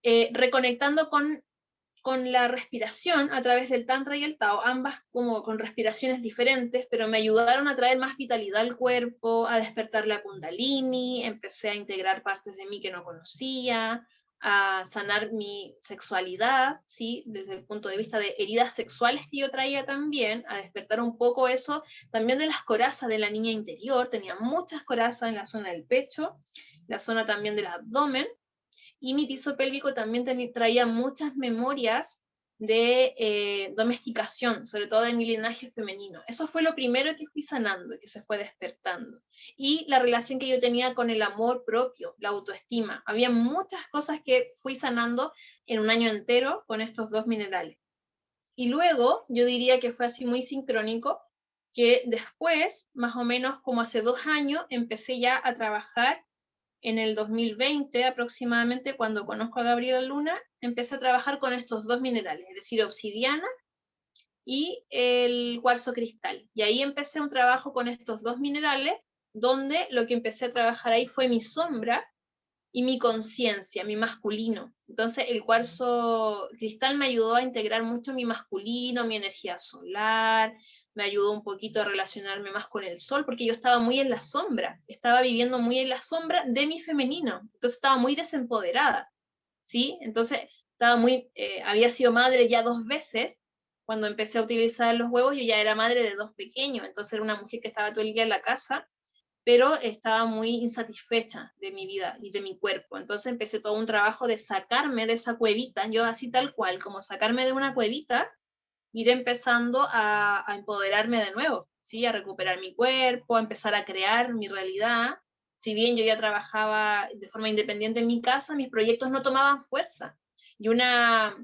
reconectando con la respiración a través del Tantra y el Tao, ambas como con respiraciones diferentes, pero me ayudaron a traer más vitalidad al cuerpo, a despertar la Kundalini, empecé a integrar partes de mí que no conocía, a sanar mi sexualidad, ¿sí? Desde el punto de vista de heridas sexuales que yo traía también, a despertar un poco eso, también de las corazas de la niña interior, tenía muchas corazas en la zona del pecho, la zona también del abdomen, y mi piso pélvico también traía muchas memorias de domesticación, sobre todo de mi linaje femenino. Eso fue lo primero que fui sanando, que se fue despertando. Y la relación que yo tenía con el amor propio, la autoestima. Había muchas cosas que fui sanando en un año entero con estos dos minerales. Y luego, yo diría que fue así muy sincrónico, que después, más o menos como hace 2 años, empecé ya a trabajar en el 2020 aproximadamente, cuando conozco a Gabriela Luna, empecé a trabajar con estos dos minerales, es decir, obsidiana y el cuarzo cristal. Y ahí empecé un trabajo con estos dos minerales, donde lo que empecé a trabajar ahí fue mi sombra y mi conciencia, mi masculino. Entonces el cuarzo cristal me ayudó a integrar mucho mi masculino, mi energía solar, me ayudó un poquito a relacionarme más con el sol, porque yo estaba muy en la sombra, estaba viviendo muy en la sombra de mi femenino, entonces estaba muy desempoderada, ¿sí? Entonces estaba había sido madre ya 2 veces. Cuando empecé a utilizar los huevos, yo ya era madre de 2 pequeños, entonces era una mujer que estaba todo el día en la casa, pero estaba muy insatisfecha de mi vida y de mi cuerpo. Entonces empecé todo un trabajo de sacarme de esa cuevita, yo así tal cual, como sacarme de una cuevita, ir empezando a empoderarme de nuevo, ¿sí? A recuperar mi cuerpo, a empezar a crear mi realidad. Si bien yo ya trabajaba de forma independiente en mi casa, mis proyectos no tomaban fuerza. Y una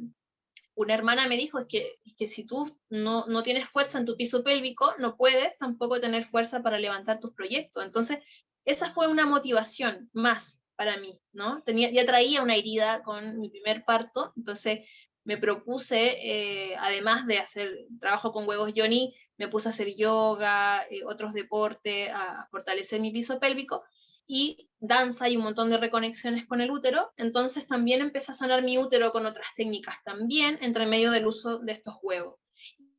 hermana me dijo, es que si tú no tienes fuerza en tu piso pélvico, no puedes tampoco tener fuerza para levantar tus proyectos. Entonces, esa fue una motivación más para mí, ¿no? Ya traía una herida con mi primer parto, entonces me propuse, además de hacer trabajo con huevos Yoni, me puse a hacer yoga, otros deportes, a fortalecer mi piso pélvico, y danza y un montón de reconexiones con el útero, entonces también empecé a sanar mi útero con otras técnicas también, entre medio del uso de estos huevos.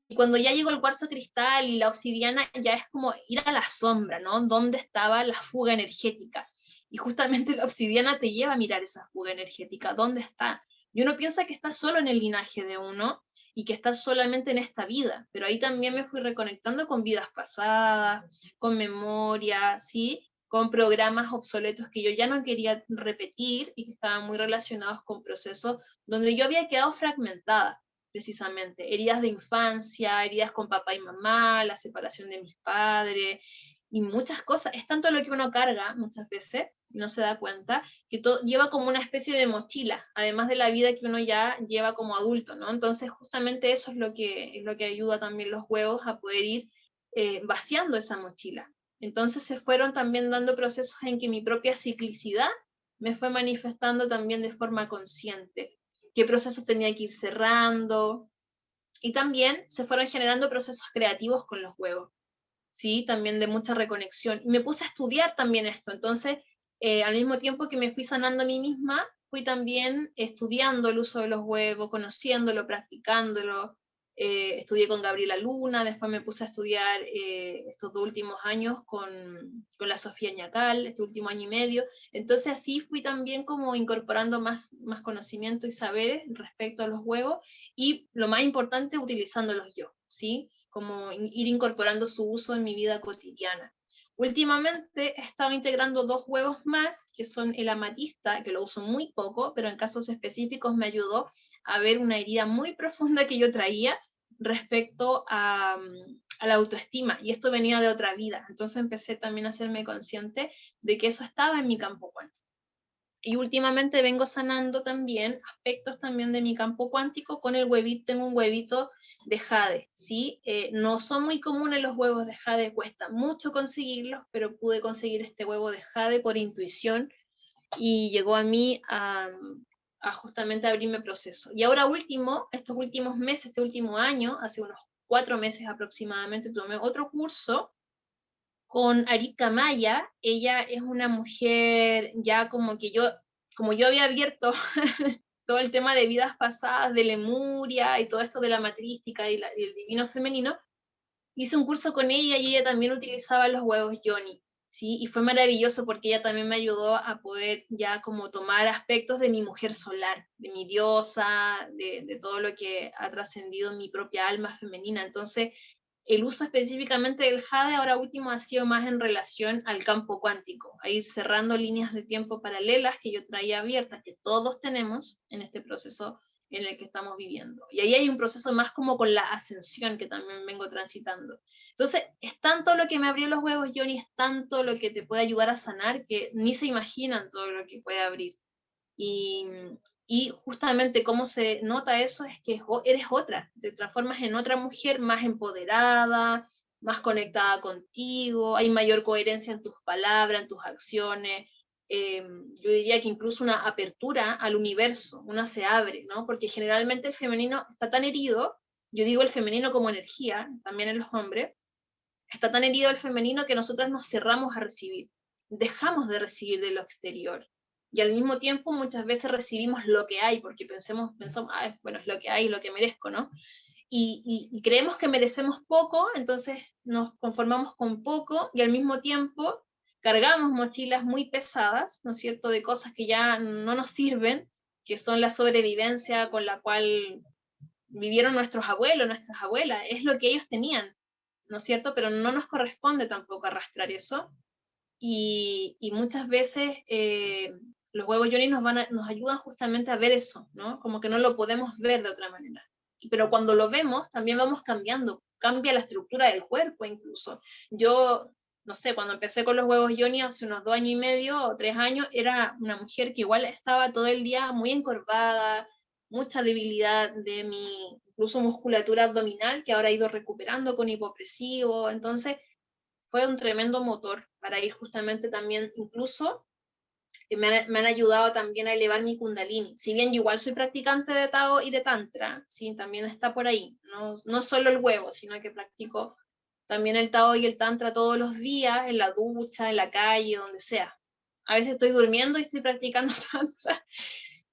Y cuando ya llegó el cuarzo cristal y la obsidiana, ya es como ir a la sombra, ¿no? ¿Dónde estaba la fuga energética? Y justamente la obsidiana te lleva a mirar esa fuga energética, ¿dónde está? Y uno piensa que está solo en el linaje de uno y que está solamente en esta vida, pero ahí también me fui reconectando con vidas pasadas, con memoria, ¿sí? Con programas obsoletos que yo ya no quería repetir y que estaban muy relacionados con procesos donde yo había quedado fragmentada, precisamente. Heridas de infancia, heridas con papá y mamá, la separación de mis padres y muchas cosas. Es tanto lo que uno carga muchas veces y no se da cuenta, que todo lleva como una especie de mochila, además de la vida que uno ya lleva como adulto, ¿no? Entonces justamente eso es lo que ayuda también los huevos a poder ir vaciando esa mochila. Entonces se fueron también dando procesos en que mi propia ciclicidad me fue manifestando también de forma consciente, qué procesos tenía que ir cerrando, y también se fueron generando procesos creativos con los huevos, ¿sí? También de mucha reconexión. Y me puse a estudiar también esto, entonces al mismo tiempo que me fui sanando a mí misma, fui también estudiando el uso de los huevos, conociéndolo, practicándolo. Estudié con Gabriela Luna, después me puse a estudiar estos 2 últimos años con la Sofía Ñacal, este último año y medio. Entonces así fui también como incorporando más conocimiento y saberes respecto a los huevos, y lo más importante, utilizándolos yo, ¿sí? Como ir incorporando su uso en mi vida cotidiana. Últimamente he estado integrando 2 huevos más, que son el amatista, que lo uso muy poco, pero en casos específicos me ayudó a ver una herida muy profunda que yo traía respecto a la autoestima, y esto venía de otra vida. Entonces empecé también a hacerme consciente de que eso estaba en mi campo cuántico. Y últimamente vengo sanando también aspectos también de mi campo cuántico con el huevito. Tengo un huevito de jade, ¿sí? No son muy comunes los huevos de jade, cuesta mucho conseguirlos, pero pude conseguir este huevo de jade por intuición y llegó a mí a justamente abrirme proceso. Y ahora último, estos últimos meses, este último año, hace unos 4 meses aproximadamente, tomé otro curso con Arika Maya. Ella es una mujer ya como yo había abierto todo el tema de vidas pasadas, de Lemuria y todo esto de la matrística y el divino femenino, hice un curso con ella y ella también utilizaba los huevos Yoni, ¿sí? Y fue maravilloso porque ella también me ayudó a poder ya como tomar aspectos de mi mujer solar, de mi diosa, de todo lo que ha trascendido en mi propia alma femenina. Entonces, el uso específicamente del jade ahora último ha sido más en relación al campo cuántico, a ir cerrando líneas de tiempo paralelas que yo traía abiertas, que todos tenemos en este proceso en el que estamos viviendo. Y ahí hay un proceso más como con la ascensión que también vengo transitando. Entonces, es tanto lo que me abrió los huevos, Johnny, es tanto lo que te puede ayudar a sanar que ni se imaginan todo lo que puede abrir. Y, y justamente cómo se nota eso es que eres otra, te transformas en otra mujer más empoderada, más conectada contigo, hay mayor coherencia en tus palabras, en tus acciones. Yo diría que incluso una apertura al universo, una se abre, ¿no? Porque generalmente el femenino está tan herido, yo digo el femenino como energía, también en los hombres, está tan herido el femenino que nosotros nos cerramos a recibir, dejamos de recibir de lo exterior. Y al mismo tiempo muchas veces recibimos lo que hay, porque pensamos bueno, es lo que hay, lo que merezco, ¿no? Y creemos que merecemos poco, entonces nos conformamos con poco y al mismo tiempo cargamos mochilas muy pesadas, ¿no es cierto?, de cosas que ya no nos sirven, que son la sobrevivencia con la cual vivieron nuestros abuelos, nuestras abuelas, es lo que ellos tenían, ¿no es cierto? Pero no nos corresponde tampoco arrastrar eso. Y muchas veces los huevos Johnny nos ayudan justamente a ver eso, ¿no? Como que no lo podemos ver de otra manera. Pero cuando lo vemos, también vamos cambiando, cambia la estructura del cuerpo incluso. Yo, no sé, cuando empecé con los huevos Johnny hace unos 2 años y medio o 3 años, era una mujer que igual estaba todo el día muy encorvada, mucha debilidad de mi incluso musculatura abdominal que ahora he ido recuperando con hipopresivo. Entonces, fue un tremendo motor para ir justamente también, incluso me han ayudado también a elevar mi kundalini. Si bien yo igual soy practicante de Tao y de Tantra, sí, también está por ahí. No, no solo el huevo, sino que practico también el Tao y el Tantra todos los días, en la ducha, en la calle, donde sea. A veces estoy durmiendo y estoy practicando Tantra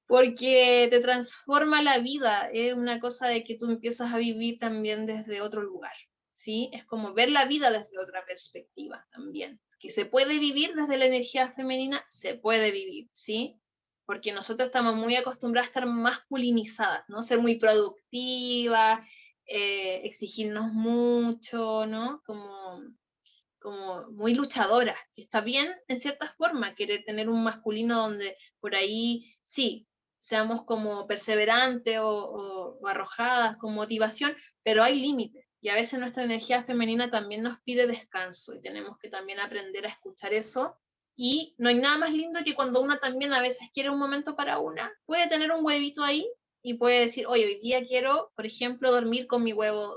porque te transforma la vida, es una cosa de que tú empiezas a vivir también desde otro lugar, ¿sí? Es como ver la vida desde otra perspectiva también, que se puede vivir desde la energía femenina, se puede vivir, ¿sí? Porque nosotros estamos muy acostumbradas a estar masculinizadas, ¿no? Ser muy productivas, exigirnos mucho, ¿no? Como muy luchadora, que está bien en cierta forma querer tener un masculino donde por ahí sí, seamos como perseverantes o arrojadas con motivación, pero hay límites. Y a veces nuestra energía femenina también nos pide descanso y tenemos que también aprender a escuchar eso. Y no hay nada más lindo que cuando una también a veces quiere un momento para una, puede tener un huevito ahí y puede decir, oye, hoy día quiero, por ejemplo, dormir con mi huevo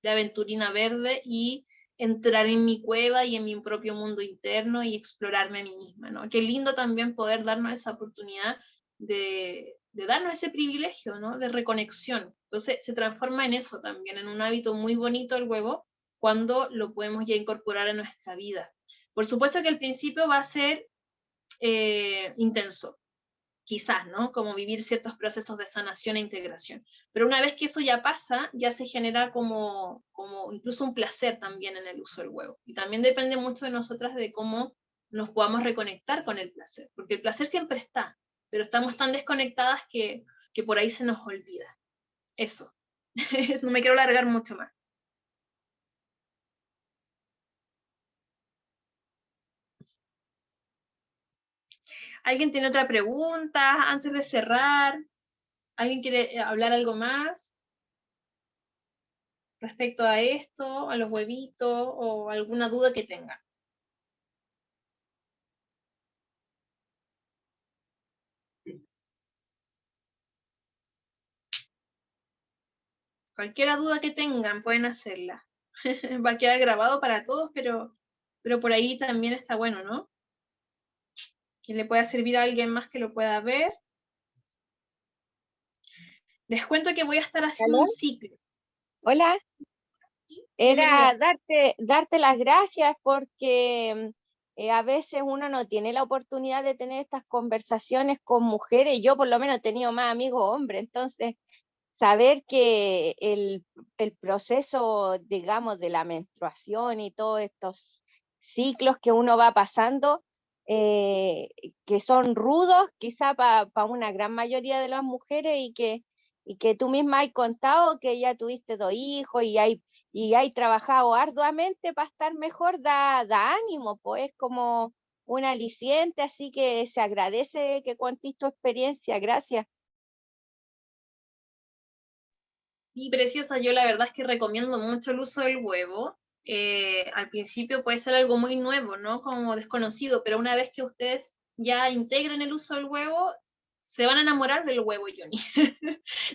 de aventurina verde y entrar en mi cueva y en mi propio mundo interno y explorarme a mí misma, ¿no? Qué lindo también poder darnos esa oportunidad de darnos ese privilegio, ¿no? De reconexión. Entonces se transforma en eso también, en un hábito muy bonito el huevo, cuando lo podemos ya incorporar a nuestra vida. Por supuesto que al principio va a ser intenso, quizás, ¿no? Como vivir ciertos procesos de sanación e integración. Pero una vez que eso ya pasa, ya se genera como incluso un placer también en el uso del huevo. Y también depende mucho de nosotras de cómo nos podamos reconectar con el placer, porque el placer siempre está, pero estamos tan desconectadas que por ahí se nos olvida. Eso. No me quiero alargar mucho más. ¿Alguien tiene otra pregunta antes de cerrar? ¿Alguien quiere hablar algo más respecto a esto, a los huevitos o alguna duda que tenga? Cualquier duda que tengan pueden hacerla. Va a quedar grabado para todos, pero por ahí también está bueno, ¿no? Que le pueda servir a alguien más que lo pueda ver. Les cuento que voy a estar haciendo un ¿Aló? ciclo. Hola, Bienvenida. era darte las gracias porque a veces uno no tiene la oportunidad de tener estas conversaciones con mujeres. Yo por lo menos he tenido más amigos hombres, entonces saber que el proceso, digamos, de la menstruación y todos estos ciclos que uno va pasando, que son rudos quizá para una gran mayoría de las mujeres y que tú misma has contado que ya tuviste 2 hijos y hay trabajado arduamente para estar mejor, da ánimo, pues es como un aliciente, así que se agradece que cuentes tu experiencia. Gracias. Sí, preciosa, yo la verdad es que recomiendo mucho el uso del huevo. Al principio puede ser algo muy nuevo, ¿no? Como desconocido, pero una vez que ustedes ya integren el uso del huevo, se van a enamorar del huevo, Johnny.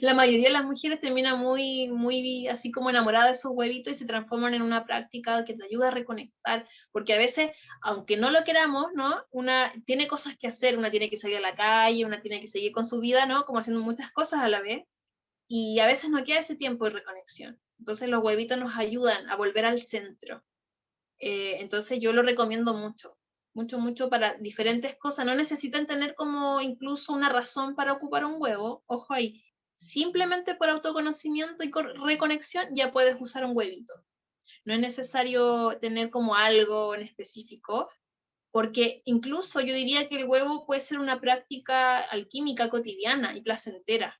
La mayoría de las mujeres termina muy así como enamorada de esos huevitos y se transforman en una práctica que te ayuda a reconectar, porque a veces, aunque no lo queramos, ¿no? Una tiene cosas que hacer, una tiene que salir a la calle, una tiene que seguir con su vida, ¿no? Como haciendo muchas cosas a la vez y a veces no queda ese tiempo de reconexión. Entonces los huevitos nos ayudan a volver al centro. Entonces yo lo recomiendo mucho, mucho para diferentes cosas. No necesitan tener como incluso una razón para ocupar un huevo, ojo ahí. Simplemente por autoconocimiento y reconexión ya puedes usar un huevito. No es necesario tener como algo en específico, porque incluso yo diría que el huevo puede ser una práctica alquímica cotidiana y placentera.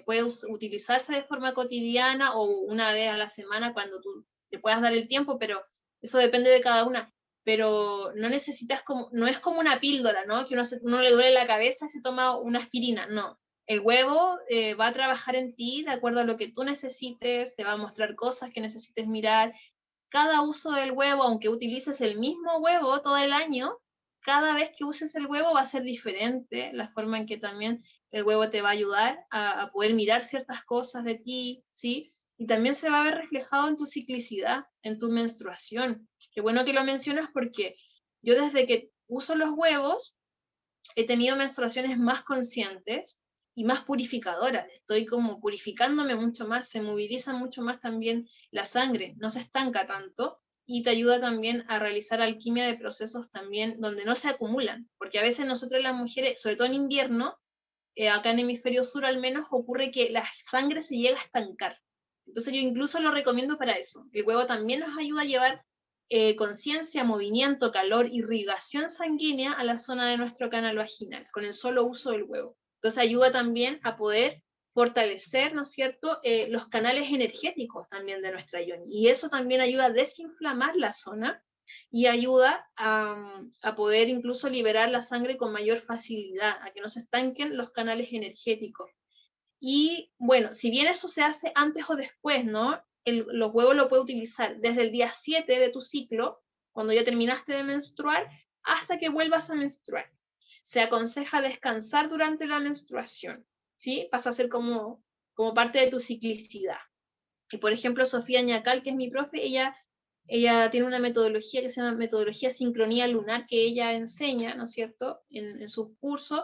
Puede utilizarse de forma cotidiana o una vez a la semana cuando tú te puedas dar el tiempo, pero eso depende de cada una. Pero no necesitas como, no es como una píldora, ¿no? Que uno le duele la cabeza y se toma una aspirina, no. El huevo va a trabajar en ti de acuerdo a lo que tú necesites, te va a mostrar cosas que necesites mirar. Cada uso del huevo, aunque utilices el mismo huevo todo el año, cada vez que uses el huevo va a ser diferente la forma en que también el huevo te va a ayudar a poder mirar ciertas cosas de ti, ¿sí? Y también se va a ver reflejado en tu ciclicidad, en tu menstruación. Qué bueno que lo mencionas porque yo desde que uso los huevos he tenido menstruaciones más conscientes y más purificadoras. Estoy como purificándome mucho más, se moviliza mucho más también la sangre, no se estanca tanto y te ayuda también a realizar alquimia de procesos también donde no se acumulan, porque a veces nosotros las mujeres, sobre todo en invierno, acá en el hemisferio sur al menos, ocurre que la sangre se llega a estancar. Entonces yo incluso lo recomiendo para eso. El huevo también nos ayuda a llevar conciencia, movimiento, calor, irrigación sanguínea a la zona de nuestro canal vaginal, con el solo uso del huevo. Entonces ayuda también a poder fortalecer, ¿no es cierto?, los canales energéticos también de nuestra yoni. Y eso también ayuda a desinflamar la zona y ayuda a poder incluso liberar la sangre con mayor facilidad, a que no se estanquen los canales energéticos. Y bueno, si bien eso se hace antes o después, ¿no? Los huevos lo puedes utilizar desde el día 7 de tu ciclo, cuando ya terminaste de menstruar, hasta que vuelvas a menstruar. Se aconseja descansar durante la menstruación, ¿sí? Pasa a ser como parte de tu ciclicidad. Y por ejemplo, Sofía Ñacal, que es mi profe, ella tiene una metodología que se llama metodología sincronía lunar que ella enseña, ¿no es cierto?, en sus cursos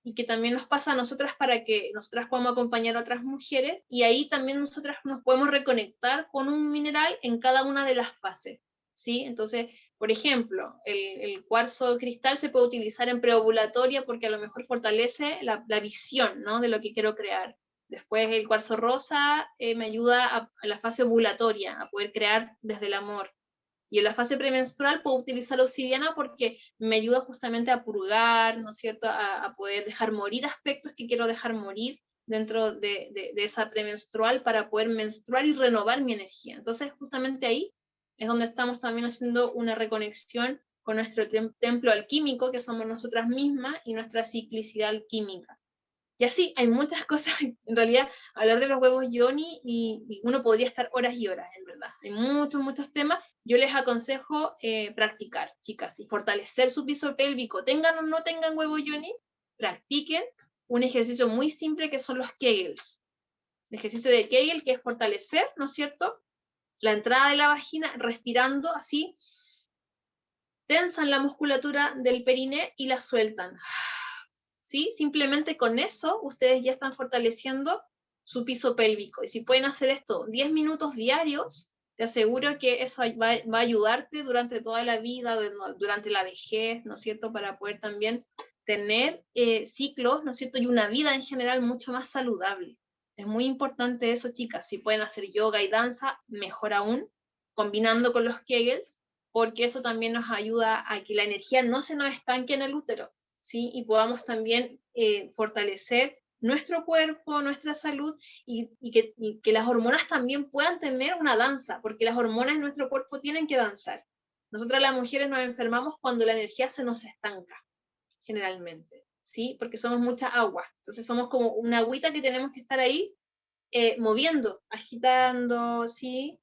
y que también nos pasa a nosotras para que nosotras podamos acompañar a otras mujeres y ahí también nosotras nos podemos reconectar con un mineral en cada una de las fases, ¿sí? Entonces, por ejemplo, el cuarzo cristal se puede utilizar en preovulatoria porque a lo mejor fortalece la visión, ¿no?, de lo que quiero crear. Después el cuarzo rosa me ayuda a la fase ovulatoria, a poder crear desde el amor. Y en la fase premenstrual puedo utilizar obsidiana porque me ayuda justamente a purgar, ¿no es cierto?, a poder dejar morir aspectos que quiero dejar morir dentro de esa premenstrual para poder menstruar y renovar mi energía. Entonces, justamente ahí es donde estamos también haciendo una reconexión con nuestro templo alquímico, que somos nosotras mismas, y nuestra ciclicidad alquímica. Y así, hay muchas cosas, en realidad, hablar de los huevos yoni y uno podría estar horas y horas, en verdad. Hay muchos temas. Yo les aconsejo practicar, chicas, y fortalecer su piso pélvico. Tengan o no tengan huevo yoni, practiquen un ejercicio muy simple que son los Kegels. El ejercicio de Kegel, que es fortalecer, ¿no es cierto?, la entrada de la vagina, respirando así, tensan la musculatura del periné y la sueltan. ¿Sí? Simplemente con eso ustedes ya están fortaleciendo su piso pélvico. Y si pueden hacer esto 10 minutos diarios, te aseguro que eso va a ayudarte durante toda la vida, durante la vejez, ¿no es cierto?, para poder también tener ciclos, ¿no es cierto?, y una vida en general mucho más saludable. Es muy importante eso, chicas. Si pueden hacer yoga y danza, mejor aún, combinando con los Kegels, porque eso también nos ayuda a que la energía no se nos estanque en el útero, ¿sí? Y podamos también fortalecer nuestro cuerpo, nuestra salud, y que las hormonas también puedan tener una danza, porque las hormonas en nuestro cuerpo tienen que danzar. Nosotras las mujeres nos enfermamos cuando la energía se nos estanca, generalmente, ¿sí? Porque somos mucha agua, entonces somos como una agüita que tenemos que estar ahí moviendo, agitando, ¿sí?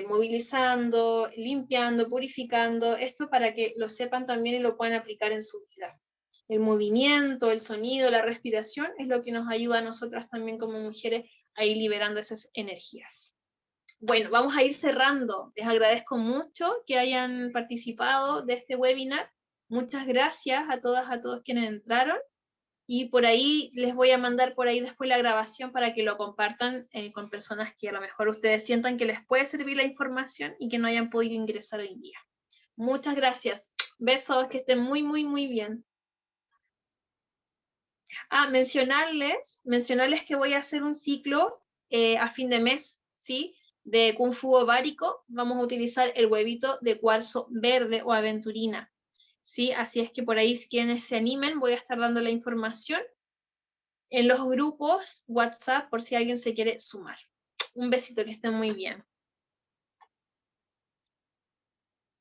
Movilizando, limpiando, purificando, esto para que lo sepan también y lo puedan aplicar en su vida. El movimiento, el sonido, la respiración es lo que nos ayuda a nosotras también como mujeres a ir liberando esas energías. Bueno, vamos a ir cerrando. Les agradezco mucho que hayan participado de este webinar. Muchas gracias a todas, a todos quienes entraron. Y por ahí les voy a mandar por ahí después la grabación para que lo compartan con personas que a lo mejor ustedes sientan que les puede servir la información y que no hayan podido ingresar hoy día. Muchas gracias. Besos, que estén muy, muy, muy bien. Mencionarles que voy a hacer un ciclo a fin de mes, ¿sí? De Kung Fu ovárico. Vamos a utilizar el huevito de cuarzo verde o aventurina, ¿sí? Así es que por ahí quienes se animen voy a estar dando la información en los grupos WhatsApp por si alguien se quiere sumar. Un besito, que estén muy bien.